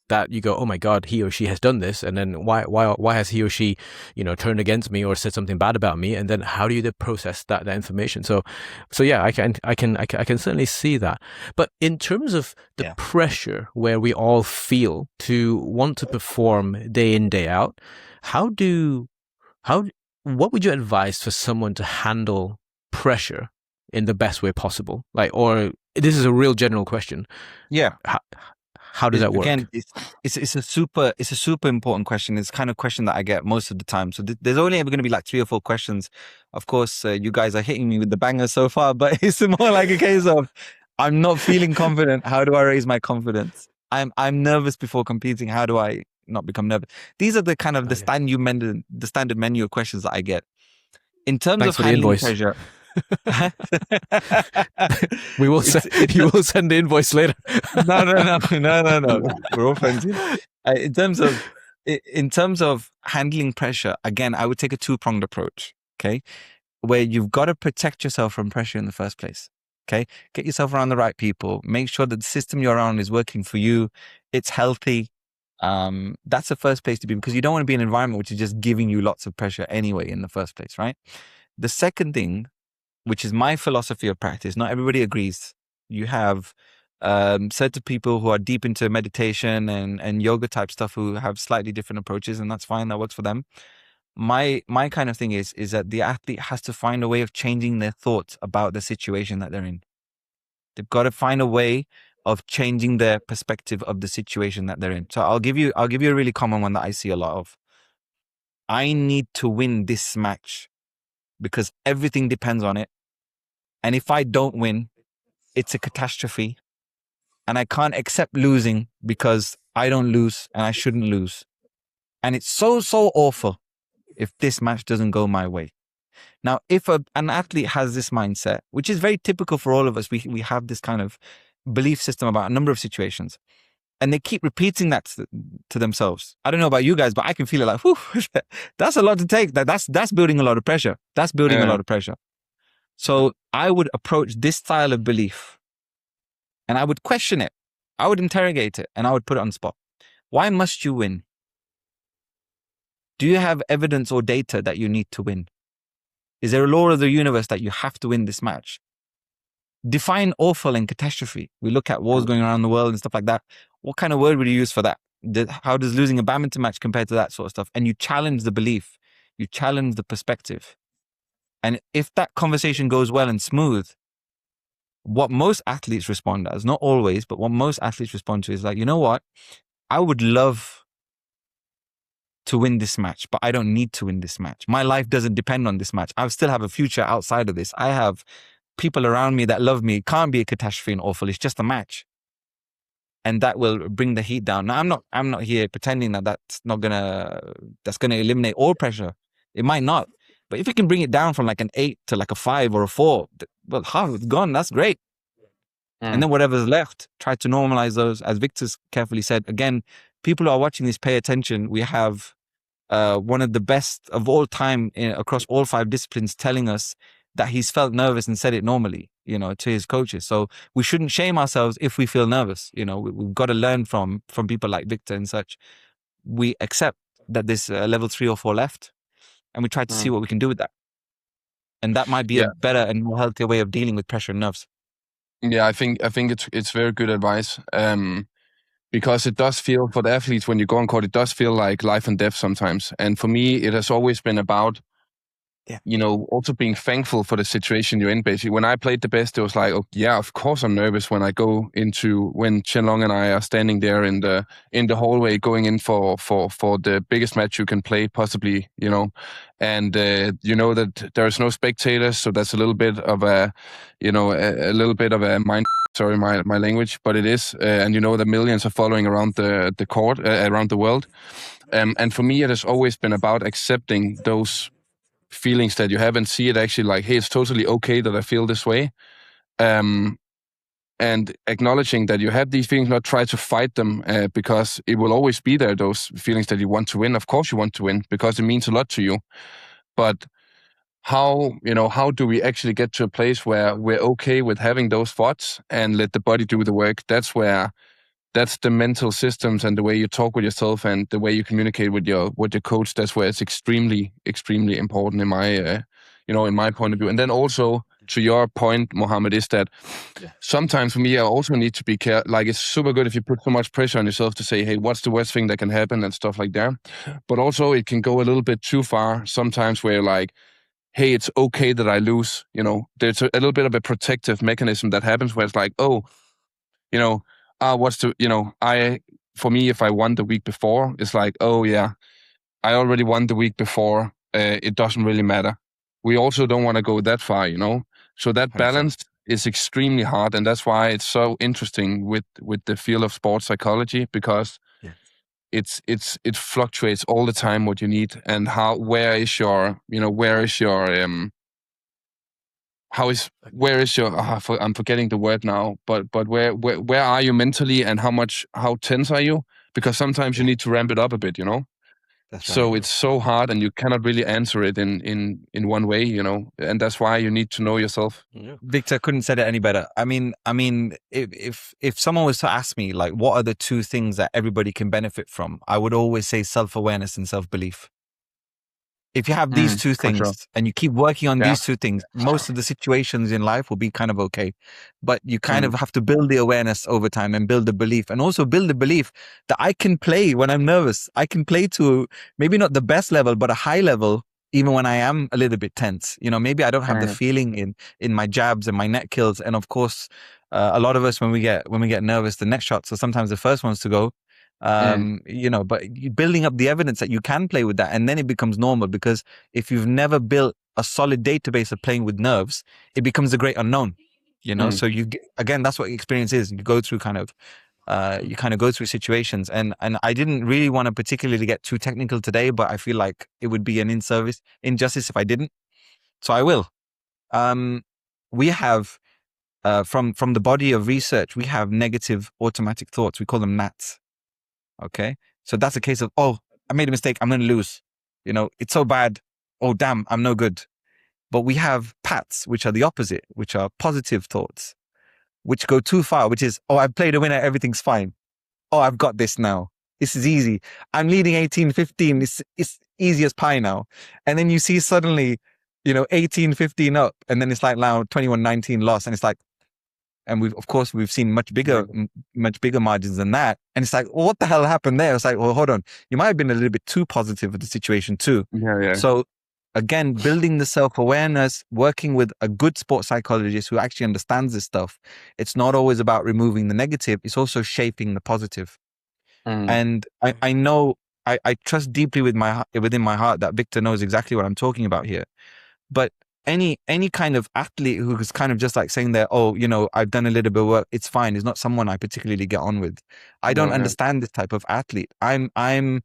that you go, oh my God, he or she has done this, and then why has he or she, turned against me or said something bad about me, and then how do you process that information? So yeah, I can certainly see that. But in terms of the pressure where we all feel to want to perform day in, day out, what would you advise for someone to handle pressure in the best way possible? Or this is a real general question. Yeah. How does that work? Again, it's a super important question. It's the kind of question that I get most of the time. So there's only ever going to be like 3 or 4 questions. Of course, you guys are hitting me with the bangers so far, but it's more like a case of I'm not feeling confident. How do I raise my confidence? I'm nervous before competing. How do I not become nervous? These are the kind of the standard menu of questions that I get. In terms of handling pressure, You will send the invoice later. No. We're all friends here. In terms of handling pressure, again, I would take a two-pronged approach. Okay, where you've got to protect yourself from pressure in the first place. Okay, get yourself around the right people. Make sure that the system you're around is working for you. It's healthy. That's the first place to be, because you don't want to be in an environment which is just giving you lots of pressure anyway in the first place, right? The second thing, which is my philosophy of practice, not everybody agrees. You have certain people who are deep into meditation and yoga type stuff who have slightly different approaches, and that's fine. That works for them. My kind of thing is that the athlete has to find a way of changing their thoughts about the situation that they're in. They've got to find a way of changing their perspective of the situation that they're in. So I'll give you a really common one that I see a lot of. I need to win this match because everything depends on it. And if I don't win, it's a catastrophe. And I can't accept losing because I don't lose and I shouldn't lose. And it's so awful if this match doesn't go my way. Now, if an athlete has this mindset, which is very typical for all of us, we have this kind of belief system about a number of situations, and they keep repeating that to themselves. I don't know about you guys, but I can feel it like, whew, that's a lot to take. That's building a lot of pressure. That's building a lot of pressure. So I would approach this style of belief and I would question it. I would interrogate it and I would put it on the spot. Why must you win? Do you have evidence or data that you need to win? Is there a law of the universe that you have to win this match? Define awful and catastrophe. We look at wars going around the world and stuff like that. What kind of word would you use for that? How does losing a badminton match compare to that sort of stuff? And you challenge the belief. You challenge the perspective. And if that conversation goes well and smooth, what most athletes respond as, not always, but what most athletes respond to is like, you know what? I would love to win this match, but I don't need to win this match. My life doesn't depend on this match. I still have a future outside of this. I have people around me that love me. It can't be a catastrophe and awful. It's just a match. And that will bring the heat down. Now, I'm not here pretending that that's gonna eliminate all pressure. It might not. But if you can bring it down from like an 8 to like a 5 or a 4, well, half it's gone. That's great. And then whatever's left, try to normalize those. As Victor's carefully said, again, people who are watching this, pay attention. We have one of the best of all time across all 5 disciplines telling us that he's felt nervous and said it normally, to his coaches. So we shouldn't shame ourselves if we feel nervous. We've got to learn from people like Viktor and such. We accept that there's level 3 or 4 left, and we try to see what we can do with that. And that might be a better and more healthier way of dealing with pressure and nerves. Yeah, I think it's very good advice. Because it does feel, for the athletes, when you go on court, it does feel like life and death sometimes. And for me, it has always been about, also being thankful for the situation you're in. Basically, when I played the best, it was like, oh yeah, of course I'm nervous when I go when Chen Long and I are standing there in the hallway going in for the biggest match you can play possibly, and that there's no spectators, so that's a little bit of a little bit of a mind. Sorry, my language, but it is, and the millions are following around the court, around the world, and for me, it has always been about accepting those feelings that you have and see it actually like, hey, it's totally okay that I feel this way, and acknowledging that you have these feelings, not try to fight them, because it will always be there. Those feelings that you want to win, of course you want to win because it means a lot to you, but how do we actually get to a place where we're okay with having those thoughts and let the body do the work? That's the mental systems and the way you talk with yourself and the way you communicate with your coach. That's where it's extremely, extremely important in my, in my point of view. And then also to your point, Muhammad, is that sometimes for me, I also need to be careful. Like, it's super good if you put so much pressure on yourself to say, hey, what's the worst thing that can happen and stuff like that. But also it can go a little bit too far sometimes where you're like, hey, it's okay that I lose. There's a little bit of a protective mechanism that happens where it's like, oh, for me, if I won the week before, it's like, oh yeah, I already won the week before. It doesn't really matter. We also don't want to go that far, So that balance is extremely hard, and that's why it's so interesting with the field of sports psychology, because it fluctuates all the time what you need and where is your where is your I'm forgetting the word now, but where are you mentally, and how tense are you? Because sometimes you need to ramp it up a bit, you know. That's So right. it's so hard, and you cannot really answer it in one way, you know. And that's why you need to know yourself. Yeah. Viktor couldn't said it any better. I mean, if someone was to ask me like, what are the two things that everybody can benefit from, I would always say self-awareness and self-belief. If you have these two For sure. things and you keep working on Yeah. these two things, most of the situations in life will be kind of okay. But you kind of Mm. have to build the awareness over time and build the belief, and also build the belief that I can play when I'm nervous. I can play to maybe not the best level, but a high level, even when I am a little bit tense. You know, maybe I don't have the feeling in my jabs and my net kills. And of course, a lot of us, when we get nervous, the net shots are sometimes the first ones to go. You know, but building up the evidence that you can play with that, and then it becomes normal. Because if you've never built a solid database of playing with nerves, it becomes the great unknown, you know. So again, that's what experience is. You go through you kind of go through situations, and I didn't really want to particularly get too technical today, but I feel like it would be an injustice if I didn't. So I will. We have from the body of research, we have negative automatic thoughts. We call them NATs. Okay. So that's a case of, oh, I made a mistake, I'm going to lose. You know, it's so bad. Oh, damn, I'm no good. But we have PATs, which are the opposite, which are positive thoughts, which go too far, which is, oh, I've played a winner, everything's fine. Oh, I've got this now. This is easy. I'm leading 18-15. It's easy as pie now. And then you see suddenly, you know, 18-15 up, and then it's like now 21-19 loss. And it's like, and we've seen much bigger margins than that. And it's like, well, what the hell happened there? It's like, well, hold on. You might have been a little bit too positive with the situation too. Yeah. So again, building the self-awareness, working with a good sports psychologist who actually understands this stuff. It's not always about removing the negative. It's also shaping the positive. And I know, I trust deeply within my heart that Viktor knows exactly what I'm talking about here. But any kind of athlete who is kind of just like saying that, oh, you know, I've done a little bit of work, it's fine, is not someone I particularly get on with. I don't understand this type of athlete. I'm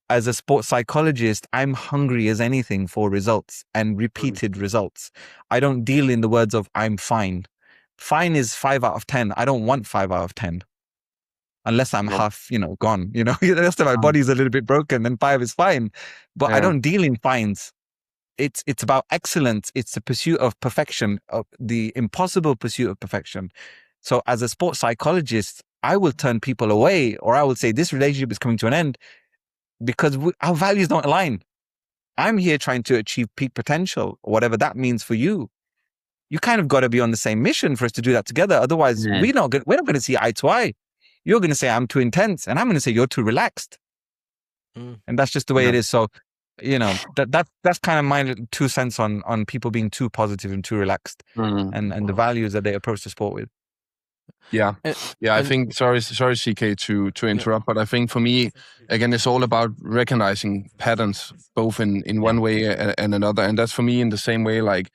as a sports psychologist, I'm hungry as anything for results and repeated results. I don't deal in the words of I'm fine. Fine is 5 out of 10. I don't want 5 out of 10. Unless I'm half, you know, gone, you know, the rest of my body's a little bit broken, then 5 is fine. But I don't deal in fines. It's about excellence. It's the pursuit of perfection, of the impossible pursuit of perfection. So as a sports psychologist, I will turn people away, or I will say this relationship is coming to an end because our values don't align. I'm here trying to achieve peak potential, or whatever that means for you. You kind of got to be on the same mission for us to do that together. Otherwise, we're not going to see eye to eye. You're going to say I'm too intense, and I'm going to say you're too relaxed. And that's just the way it is. So, you know, that's kind of my 2 cents on people being too positive and too relaxed, and the values that they approach the sport with. I think sorry CK to interrupt, but I think for me again it's all about recognizing patterns both in one way and another, and that's for me in the same way like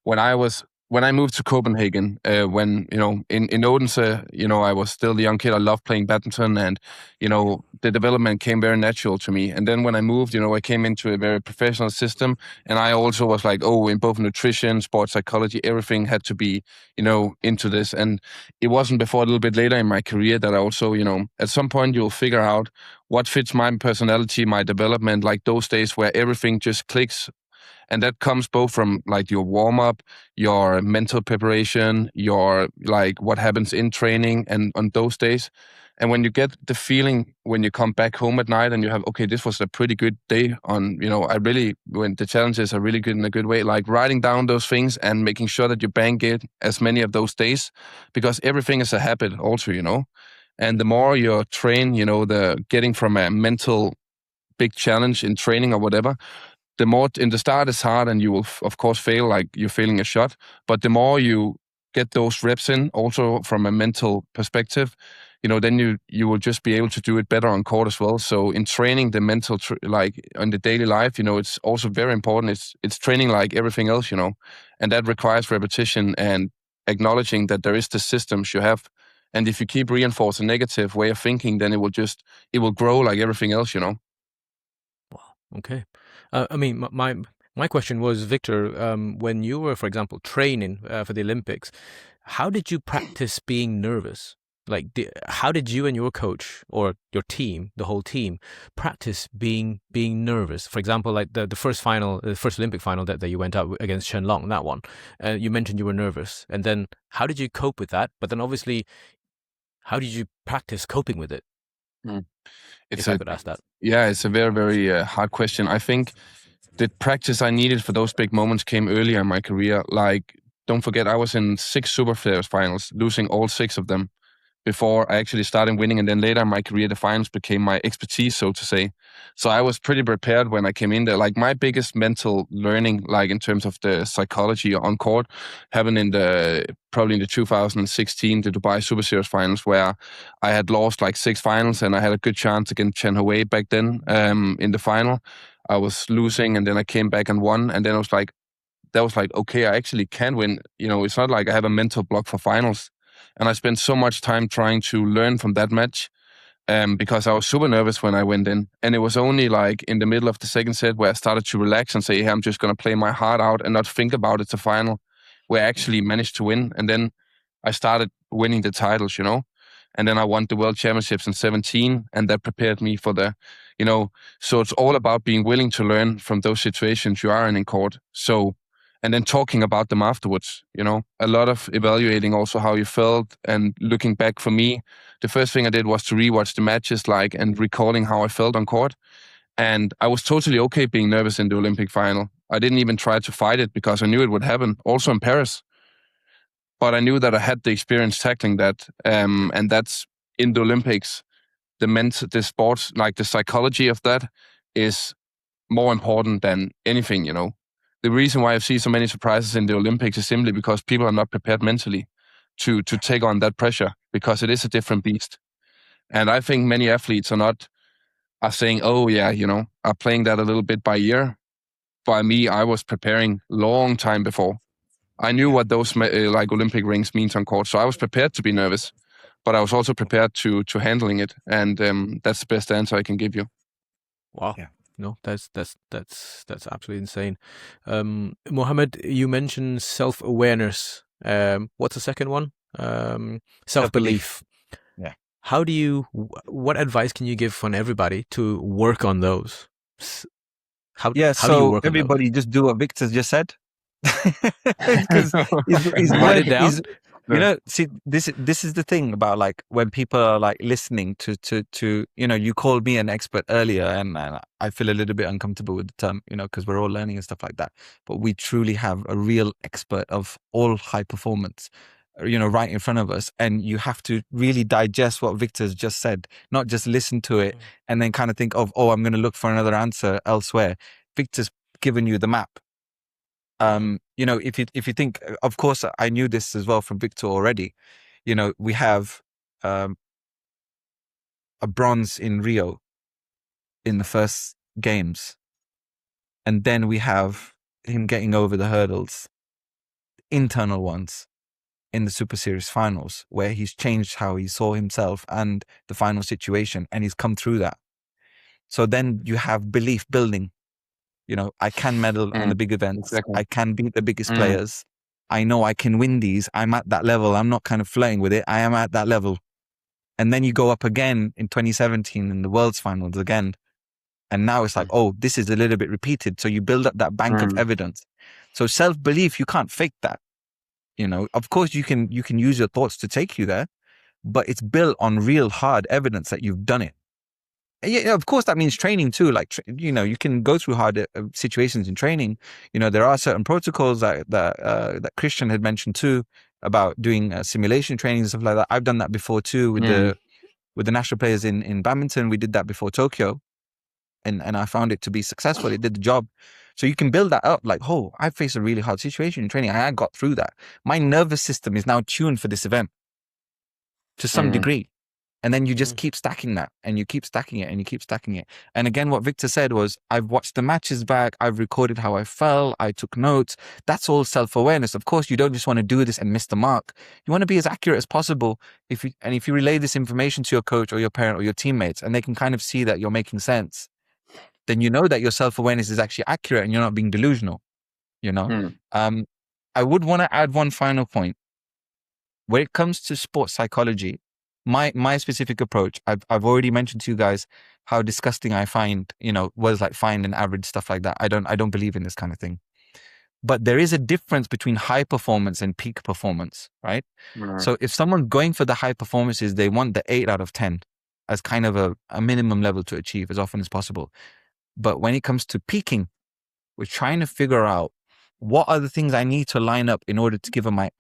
when I moved to Copenhagen, when, you know, in Odense, you know, I was still the young kid. I loved playing badminton, and, you know, the development came very natural to me. And then when I moved, you know, I came into a very professional system, and I also was like, oh, in both nutrition, sports psychology, everything had to be, you know, into this. And it wasn't before a little bit later in my career that I also, you know, at some point you'll figure out what fits my personality, my development, like those days where everything just clicks. And that comes both from like your warm up, your mental preparation, your like what happens in training and on those days. And when you get the feeling when you come back home at night and you have, okay, this was a pretty good day on, you know, when the challenges are really good in a good way, like writing down those things and making sure that you bank it as many of those days, because everything is a habit also, you know. And the more you train, you know, the getting from a mental big challenge in training or whatever, the more in the start is hard and you will of course fail, like you're failing a shot, but the more you get those reps in also from a mental perspective, you know, then you will just be able to do it better on court as well. So in training the mental like in the daily life, you know, it's also very important. It's training like everything else, you know, and that requires repetition and acknowledging that there is the systems you have. And if you keep reinforcing a negative way of thinking, then it will grow like everything else, you know. Okay. I mean, my My question was, Victor, when you were, for example, training for the Olympics, how did you practice being nervous? Like, how did you and your coach or your team, the whole team, practice being nervous? For example, like the first final, the first Olympic final that you went out against Chen Long, that one, you mentioned you were nervous. And then how did you cope with that? But then obviously, how did you practice coping with it? It's If I could ask that. Yeah, it's a very, very hard question. I think the practice I needed for those big moments came earlier in my career. Like, don't forget, I was in 6 Super Series finals, losing all 6 of them before I actually started winning. And then later in my career, the finals became my expertise, so to say. So I was pretty prepared when I came in there. Like, my biggest mental learning, like in terms of the psychology on court, happened probably in the 2016, the Dubai Super Series finals, where I had lost like 6 finals and I had a good chance against Chen Hui back then in the final. I was losing and then I came back and won. And then that was like, okay, I actually can win. You know, it's not like I have a mental block for finals. And I spent so much time trying to learn from that match because I was super nervous when I went in. And it was only like in the middle of the second set where I started to relax and say, hey, I'm just going to play my heart out and not think about it to final, where I actually managed to win. And then I started winning the titles, you know. And then I won the World Championships in 2017, and that prepared me for so it's all about being willing to learn from those situations you are in court. So, and then talking about them afterwards, a lot of evaluating also how you felt and looking back. For me, the first thing I did was to rewatch the matches, and recalling how I felt on court. And I was totally okay being nervous in the Olympic final. I didn't even try to fight it because I knew it would happen, also in Paris. But I knew that I had the experience tackling that. And that's in the Olympics, the sports, like the psychology of that is more important than anything, The reason why I've seen so many surprises in the Olympics is simply because people are not prepared mentally to take on that pressure, because it is a different beast. And I think many athletes are saying, oh yeah, are playing that a little bit by ear. By me, I was preparing long time before. I knew what those like Olympic rings means on court, so I was prepared to be nervous, but I was also prepared to handling it, and that's the best answer I can give you. Wow. Yeah. No, that's absolutely insane. Muhammad, you mentioned self-awareness. What's the second one? Self-belief. Yeah. What advice can you give for everybody to work on those? How do you work everybody on those? Just do what Victor just said. Because he's write it down. See, this is the thing about like when people are like listening to you called me an expert earlier, and I feel a little bit uncomfortable with the term, because we're all learning and stuff like that. But we truly have a real expert of all high performance, right in front of us, and you have to really digest what Victor's just said, not just listen to it and then kind of think of, oh, I'm going to look for another answer elsewhere. Victor's given you the map. If you think, of course, I knew this as well from Victor already. We have a bronze in Rio in the first games, and then we have him getting over the hurdles, internal ones, in the Super Series finals, where he's changed how he saw himself and the final situation, and he's come through that. So then you have belief building. I can medal on the big events. Exactly. I can beat the biggest players. I know I can win these. I'm at that level. I'm not kind of flirting with it. I am at that level. And then you go up again in 2017 in the World's finals again. And now it's like, oh, this is a little bit repeated. So you build up that bank of evidence. So self-belief, you can't fake that. Of course you can use your thoughts to take you there, but it's built on real hard evidence that you've done it. Yeah, of course, that means training too. Like, you can go through hard situations in training. There are certain protocols that Christian had mentioned too about doing simulation training and stuff like that. I've done that before too with the national players in badminton. We did that before Tokyo, and I found it to be successful. It did the job. So you can build that up. Like, oh, I faced a really hard situation in training. I got through that. My nervous system is now tuned for this event to some degree. And then you just keep stacking that, and you keep stacking it, and you keep stacking it. And again, what Victor said was, I've watched the matches back. I've recorded how I felt. I took notes. That's all self-awareness. Of course, you don't just want to do this and miss the mark. You want to be as accurate as possible. If you relay this information to your coach or your parent or your teammates, and they can kind of see that you're making sense, then you know that your self-awareness is actually accurate and you're not being delusional, you know? I would want to add one final point. When it comes to sports psychology, my specific approach, I've already mentioned to you guys how disgusting I find, words like fine and average, stuff like that. I don't believe in this kind of thing. But there is a difference between high performance and peak performance, right? So if someone's going for the high performances, they want the 8 out of 10 as kind of a minimum level to achieve as often as possible. But when it comes to peaking, we're trying to figure out what are the things I need to line up in order to give to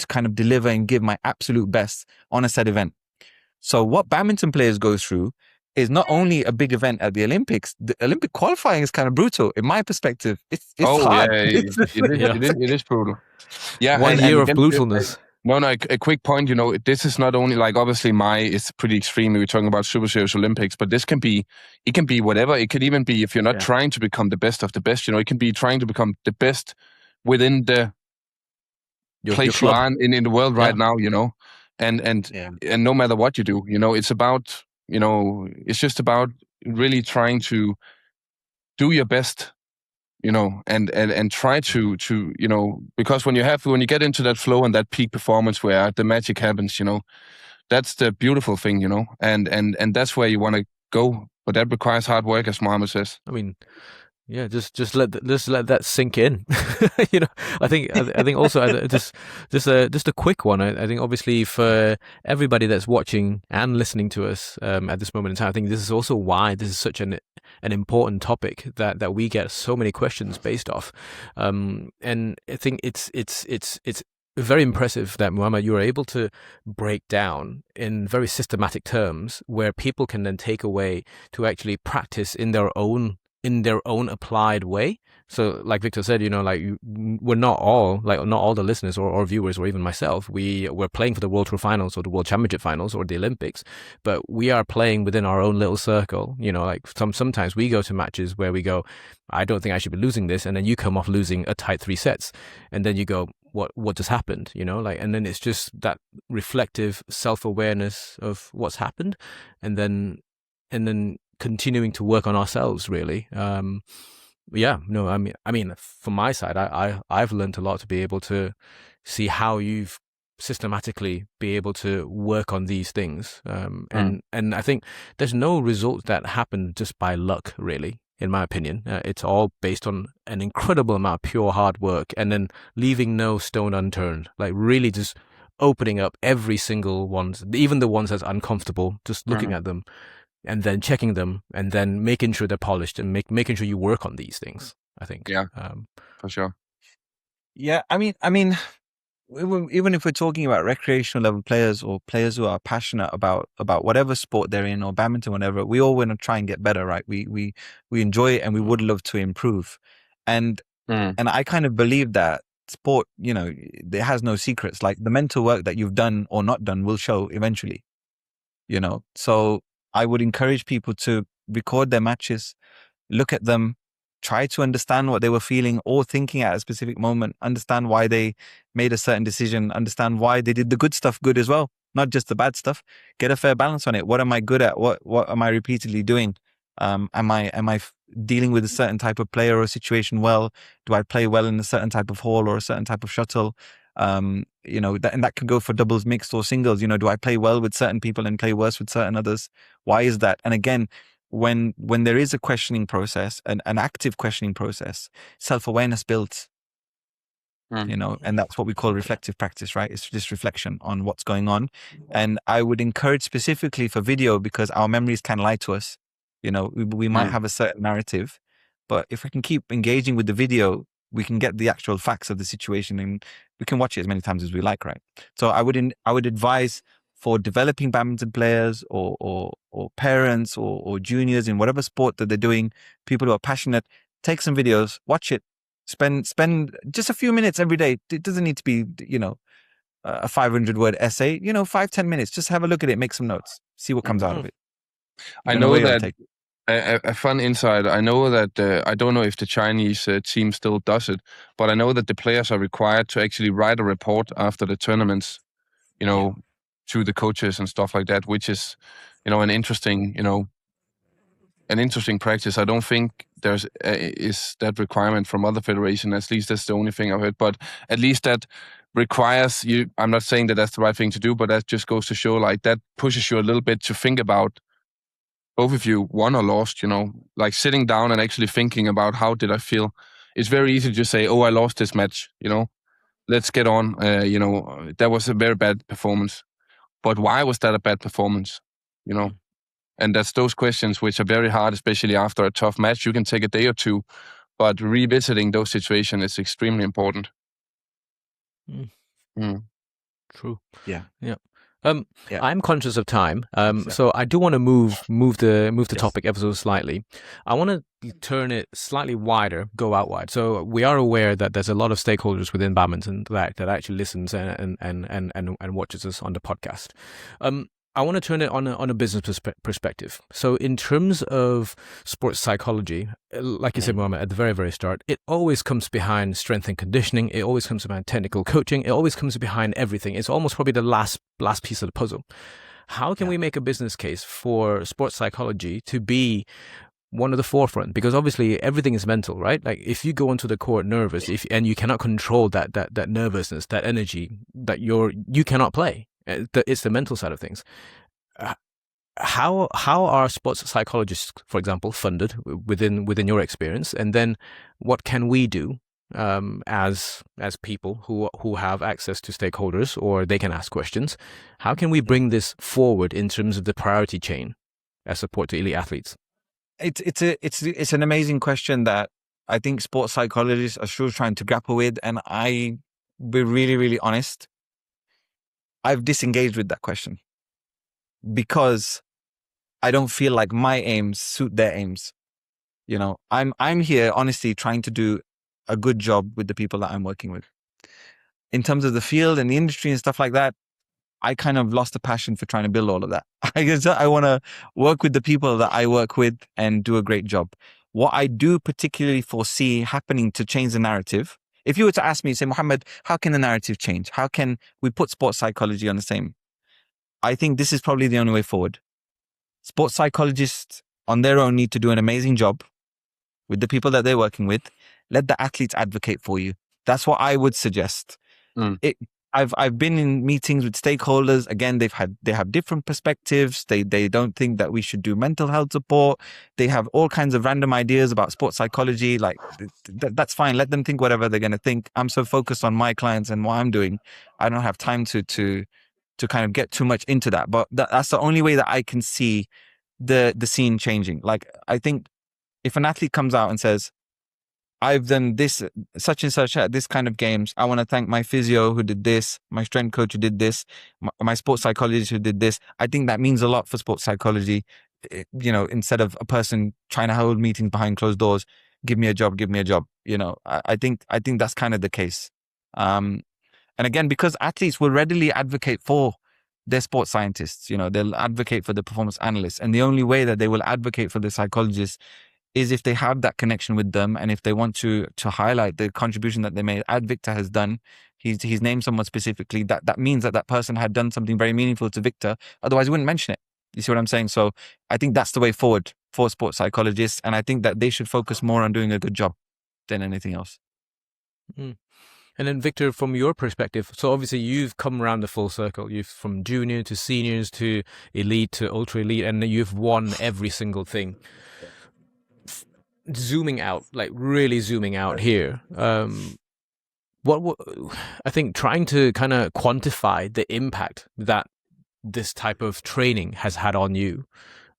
kind of deliver and give my absolute best on a said event. So what badminton players go through is not only a big event at the Olympics. The Olympic qualifying is kind of brutal, in my perspective. It's hard. It is brutal. Yeah, 1 year of brutalness. No, a quick point, this is not only like, obviously it's pretty extreme. We're talking about Super Series Olympics, but it can be whatever. It could even be if you're not trying to become the best of the best, it can be trying to become the best within the place you are in the world right now, and no matter what you do, it's about, it's just about really trying to do your best, and try to, because when you get into that flow and that peak performance where the magic happens, that's the beautiful thing, and that's where you want to go, but that requires hard work, as Muhammad says. I mean, yeah, just let that sink in. I think also just a quick one. I think obviously for everybody that's watching and listening to us at this moment in time, I think this is also why this is such an important topic that we get so many questions based off. And I think it's very impressive that, Muhammad, you are able to break down in very systematic terms where people can then take away to actually practice in their own applied way. So like Viktor said, we're not all the listeners or viewers or even myself, we're playing for the World Tour Finals or the World Championship Finals or the Olympics, but we are playing within our own little circle. Sometimes we go to matches where we go, I don't think I should be losing this, and then you come off losing a tight 3 sets, and then you go, what just happened, and then it's just that reflective self-awareness of what's happened, and then continuing to work on ourselves, really. I mean, from my side, I've learned a lot to be able to see how you've systematically be able to work on these things. And I think there's no result that happened just by luck, really, in my opinion. It's all based on an incredible amount of pure hard work and then leaving no stone unturned, like really just opening up every single one, even the ones that's uncomfortable, just looking at them and then checking them and then making sure they're polished and making sure you work on these things, I think. Yeah, for sure. Yeah, I mean, even if we're talking about recreational level players or players who are passionate about whatever sport they're in or badminton, whatever, we all want to try and get better, right? We enjoy it and we would love to improve. And I kind of believe that sport, there has no secrets. Like the mental work that you've done or not done will show eventually, So I would encourage people to record their matches, look at them, try to understand what they were feeling or thinking at a specific moment, understand why they made a certain decision, understand why they did the good stuff good as well, not just the bad stuff. Get a fair balance on it. What am I good at? What am I repeatedly doing? Am I dealing with a certain type of player or situation well? Do I play well in a certain type of hall or a certain type of shuttle? And that could go for doubles, mixed or singles. Do I play well with certain people and play worse with certain others? Why is that? And again, when there is a questioning process, an active questioning process, self-awareness builds, and that's what we call reflective practice, right? It's just reflection on what's going on. And I would encourage specifically for video, because our memories can lie to us. We might have a certain narrative, but if we can keep engaging with the video, we can get the actual facts of the situation and we can watch it as many times as we like, right? So I would advise for developing badminton players or parents or juniors in whatever sport that they're doing, people who are passionate, take some videos, watch it, spend just a few minutes every day. It doesn't need to be, a 500-word essay, 5-10 minutes, just have a look at it, make some notes, see what comes out of it. I know that a fun insight. I know that I don't know if the Chinese team still does it, but I know that the players are required to actually write a report after the tournaments, to the coaches and stuff like that, which is, an interesting, an interesting practice. I don't think there's is that requirement from other federation. At least that's the only thing I've heard. But at least that requires you. I'm not saying that that's the right thing to do, but that just goes to show like that pushes you a little bit to think about both of you won or lost. Like sitting down and actually thinking about how did I feel. It's very easy to just say, "Oh, I lost this match." Let's get on. That was a very bad performance. But why was that a bad performance? And that's those questions which are very hard, especially after a tough match. You can take a day or two, but revisiting those situations is extremely important. True. Yeah. Yeah. Yeah. I'm conscious of time, so I do want to move the topic ever so slightly. I want to turn it slightly wider, go out wide. So we are aware that there's a lot of stakeholders within badminton that actually listens and watches us on the podcast. I want to turn it on a business perspective. So in terms of sports psychology, like you said, Muhammad, at the very, very start, it always comes behind strength and conditioning. It always comes behind technical coaching. It always comes behind everything. It's almost probably the last piece of the puzzle. How can we make a business case for sports psychology to be one of the forefront? Because obviously everything is mental, right? Like if you go onto the court nervous, and you cannot control that nervousness, that energy, that you cannot play. It's the mental side of things. How are sports psychologists, for example, funded within your experience? And then what can we do as people who have access to stakeholders, or they can ask questions? How can we bring this forward in terms of the priority chain as support to elite athletes? It's an amazing question that I think sports psychologists are still trying to grapple with, and I be really, really honest. I've disengaged with that question because I don't feel like my aims suit their aims. I'm here honestly trying to do a good job with the people that I'm working with. In terms of the field and the industry and stuff like that, I kind of lost the passion for trying to build all of that. I want to work with the people that I work with and do a great job. What I do particularly foresee happening to change the narrative, if you were to ask me, say, Muhammad, how can the narrative change? How can we put sports psychology on the same? I think this is probably the only way forward. Sports psychologists on their own need to do an amazing job with the people that they're working with. Let the athletes advocate for you. That's what I would suggest. I've been in meetings with stakeholders. Again, they have different perspectives. They don't think that we should do mental health support. They have all kinds of random ideas about sports psychology. Like that's fine. Let them think whatever they're going to think. I'm so focused on my clients and what I'm doing. I don't have time to kind of get too much into that. But that's the only way that I can see the scene changing. Like I think if an athlete comes out and says, I've done this, such and such at this kind of games. I want to thank my physio who did this, my strength coach who did this, my sports psychologist who did this. I think that means a lot for sports psychology, instead of a person trying to hold meetings behind closed doors. Give me a job. I think that's kind of the case. And again, because athletes will readily advocate for their sports scientists, they'll advocate for the performance analysts. And the only way that they will advocate for the psychologists is if they have that connection with them, and if they want to highlight the contribution that they made. Viktor has done. He's named someone specifically. That means that person had done something very meaningful to Viktor. Otherwise, he wouldn't mention it. You see what I'm saying? So I think that's the way forward for sports psychologists, and I think that they should focus more on doing a good job than anything else. And then Viktor, from your perspective, so obviously you've come around the full circle. You've from junior to seniors to elite to ultra elite, and you've won every single thing. Zooming out, like really zooming out here, what I think trying to kind of quantify the impact that this type of training has had on you,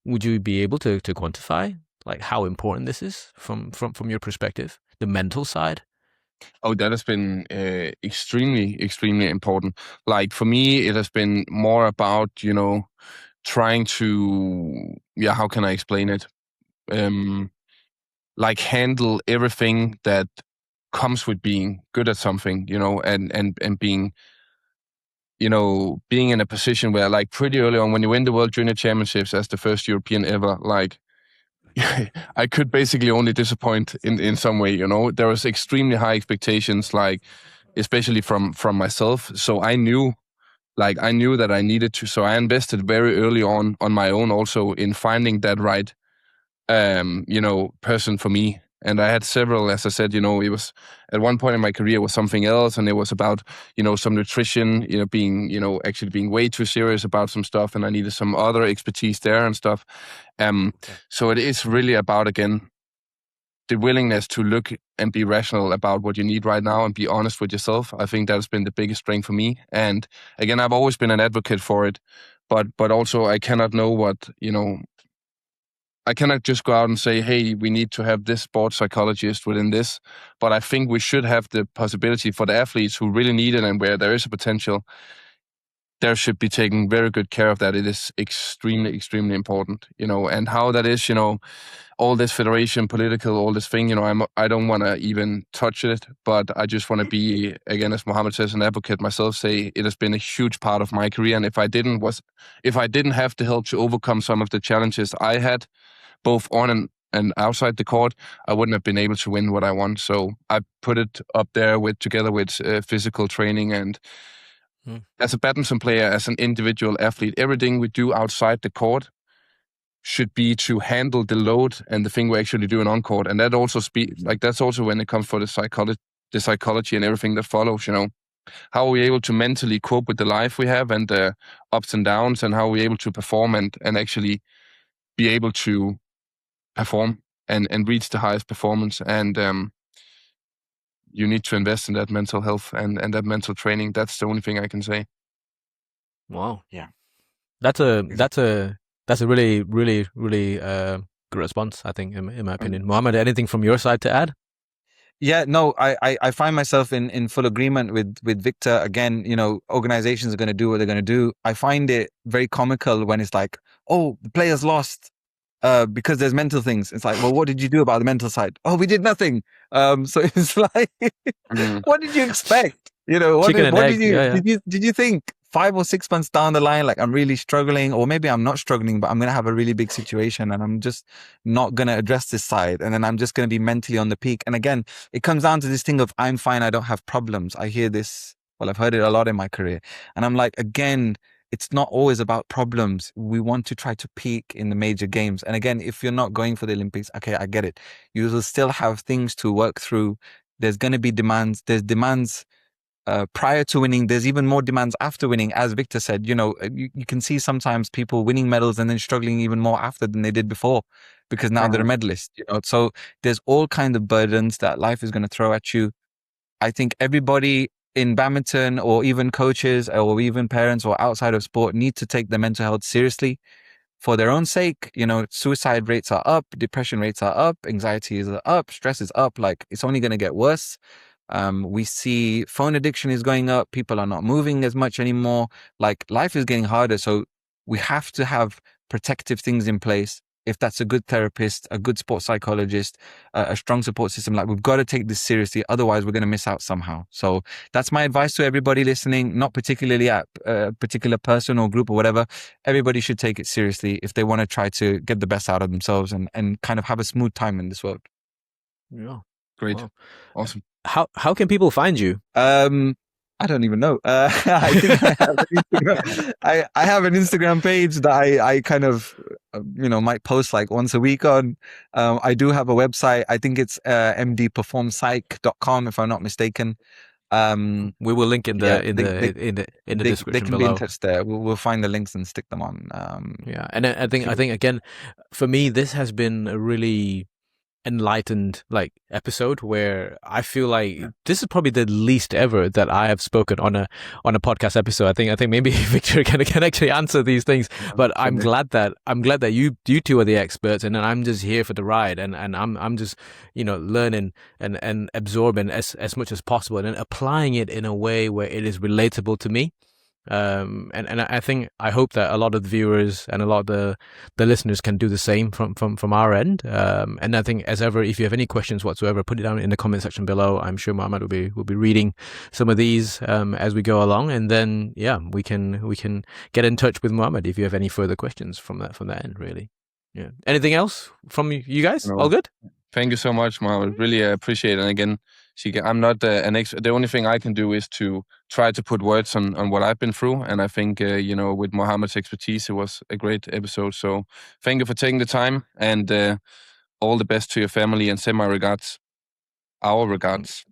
would you be able to quantify like how important this is from your perspective, the mental side? Oh, that has been extremely, extremely important. Like for me, it has been more about, trying to, how can I explain it? Like handle everything that comes with being good at something, and being, being in a position where like pretty early on when you win the World Junior Championships as the first European ever, like I could basically only disappoint in some way, There was extremely high expectations, like especially from myself. So I knew that I needed to, so I invested very early on my own also in finding that right person for me. And I had several, as I said, it was at one point in my career was something else, and it was about, some nutrition, being, actually being way too serious about some stuff, and I needed some other expertise there and stuff. So it is really about, again, the willingness to look and be rational about what you need right now and be honest with yourself. I think that's been the biggest strength for me. And again, I've always been an advocate for it, but also I cannot know what, I cannot just go out and say, hey, we need to have this sports psychologist within this. But I think we should have the possibility for the athletes who really need it and where there is a potential, there should be taken very good care of that. It is extremely, extremely important, and how that is, all this federation, political, all this thing, I don't want to even touch it, but I just want to be, again, as Muhammad says, an advocate myself, say it has been a huge part of my career. And if I didn't have the help to overcome some of the challenges I had, both on and outside the court, I wouldn't have been able to win what I want. So I put it up there together with physical training. And as a badminton player, as an individual athlete, everything we do outside the court should be to handle the load and the thing we're actually doing on court. And that also that's also when it comes for the psychology and everything that follows, how are we able to mentally cope with the life we have and the ups and downs, and how are we able to perform and actually be able to perform and reach the highest performance. And you need to invest in that mental health and that mental training. That's the only thing I can say. Wow. Yeah. That's a really, really, really good response, I think, in my opinion. Muhammad, anything from your side to add? Yeah, no, I find myself in full agreement with Viktor. Again, organizations are going to do what they're going to do. I find it very comical when it's like, oh, the players lost because there's mental things. It's like, well, what did you do about the mental side? Oh, we did nothing. So it's like, what did you expect? What did you think 5 or 6 months down the line, like I'm really struggling, or maybe I'm not struggling, but I'm going to have a really big situation and I'm just not going to address this side. And then I'm just going to be mentally on the peak. And again, it comes down to this thing of I'm fine, I don't have problems. I hear this, well, I've heard it a lot in my career. And I'm like, again, it's not always about problems. We want to try to peak in the major games. And again, if you're not going for the Olympics, okay, I get it. You will still have things to work through. There's going to be demands. There's demands prior to winning. There's even more demands after winning. As Viktor said, you can see sometimes people winning medals and then struggling even more after than they did before because now they're a medalist. So there's all kinds of burdens that life is going to throw at you. I think everybody in badminton, or even coaches or even parents or outside of sport, need to take their mental health seriously for their own sake. Suicide rates are up, depression rates are up, anxiety is up, stress is up. Like, it's only going to get worse. We see phone addiction is going up. People are not moving as much anymore. Like, life is getting harder. So we have to have protective things in place. If that's a good therapist, a good sports psychologist, a strong support system, like, we've got to take this seriously. Otherwise, we're going to miss out somehow. So that's my advice to everybody listening, not particularly at a particular person or group or whatever. Everybody should take it seriously if they want to try to get the best out of themselves and kind of have a smooth time in this world. Yeah. Great. Wow. Awesome. How can people find you? I don't even know. I think I have an Instagram page that I kind of, might post like once a week on. I do have a website. I think it's mdperformpsych.com, if I'm not mistaken. We will link in the description they can below. be in touch there. We'll find the links and stick them on. And I think again, for me, this has been a really enlightened episode where I feel like this is probably the least ever that I have spoken on a podcast episode. I think maybe Viktor can actually answer these things, but I'm glad that you two are the experts, and then I'm just here for the ride, and I'm just learning and absorbing as much as possible, and then applying it in a way where it is relatable to me. And I hope that a lot of the viewers and a lot of the listeners can do the same from our end. And I think, as ever, if you have any questions whatsoever, put it down in the comment section below. I'm sure Muhammad will be reading some of these as we go along, and then we can get in touch with Muhammad if you have any further questions from that end. Really, yeah. Anything else from you guys? No. All good? Thank you so much, Muhammad. Really appreciate it. And again, I'm not an expert. The only thing I can do is to try to put words on what I've been through. And I think, with Muhammad's expertise, it was a great episode. So thank you for taking the time, and all the best to your family, and send my regards. Our regards.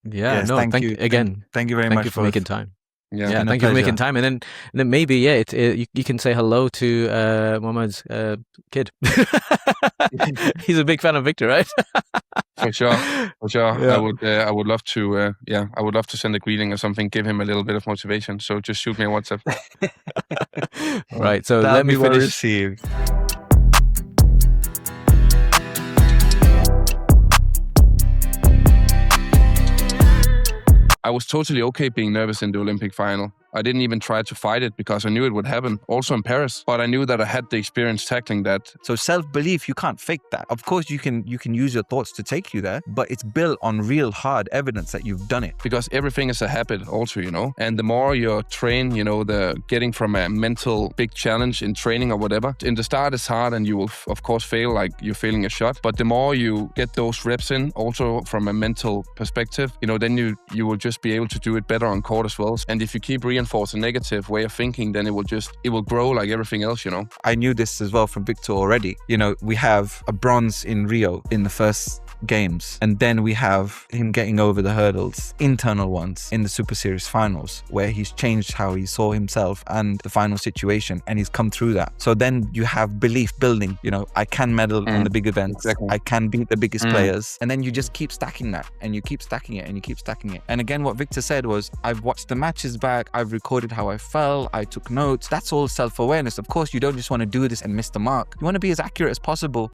Yeah, Yes, no, thank you. again. Thank you very Thank much you for making time. Yeah, Yeah, been a thank you for making pleasure. time. And then maybe, you can say hello to Muhammad's kid. He's a big fan of Viktor, right? for sure. Yeah. I would love to. I would love to send a greeting or something. Give him a little bit of motivation. So just shoot me a WhatsApp. Right. So That'll let me be well finish. received. I was totally okay being nervous in the Olympic final. I didn't even try to fight it because I knew it would happen, also in Paris. But I knew that I had the experience tackling that. So self-belief, you can't fake that. Of course, you can use your thoughts to take you there, but it's built on real hard evidence that you've done it. Because everything is a habit also, And the more you train, the getting from a mental big challenge in training or whatever. In the start, it's hard and you will, of course, fail, like you're failing a shot. But the more you get those reps in, also from a mental perspective, then you will just be able to do it better on court as well. And if you keep reinforcing a negative way of thinking, then it will grow like everything else, I knew this as well from Viktor already. We have a bronze in Rio in the first games, and then we have him getting over the hurdles, internal ones, in the Super Series finals, where he's changed how he saw himself and the final situation, and he's come through that. So then you have belief building. I can medal on the big events. Exactly. I can beat the biggest players, and then you just keep stacking that, and you keep stacking it, and you keep stacking it. And again, what Viktor said was, I've watched the matches back, I've recorded how I felt, I took notes. That's all self-awareness. Of course, you don't just want to do this and miss the mark. You want to be as accurate as possible.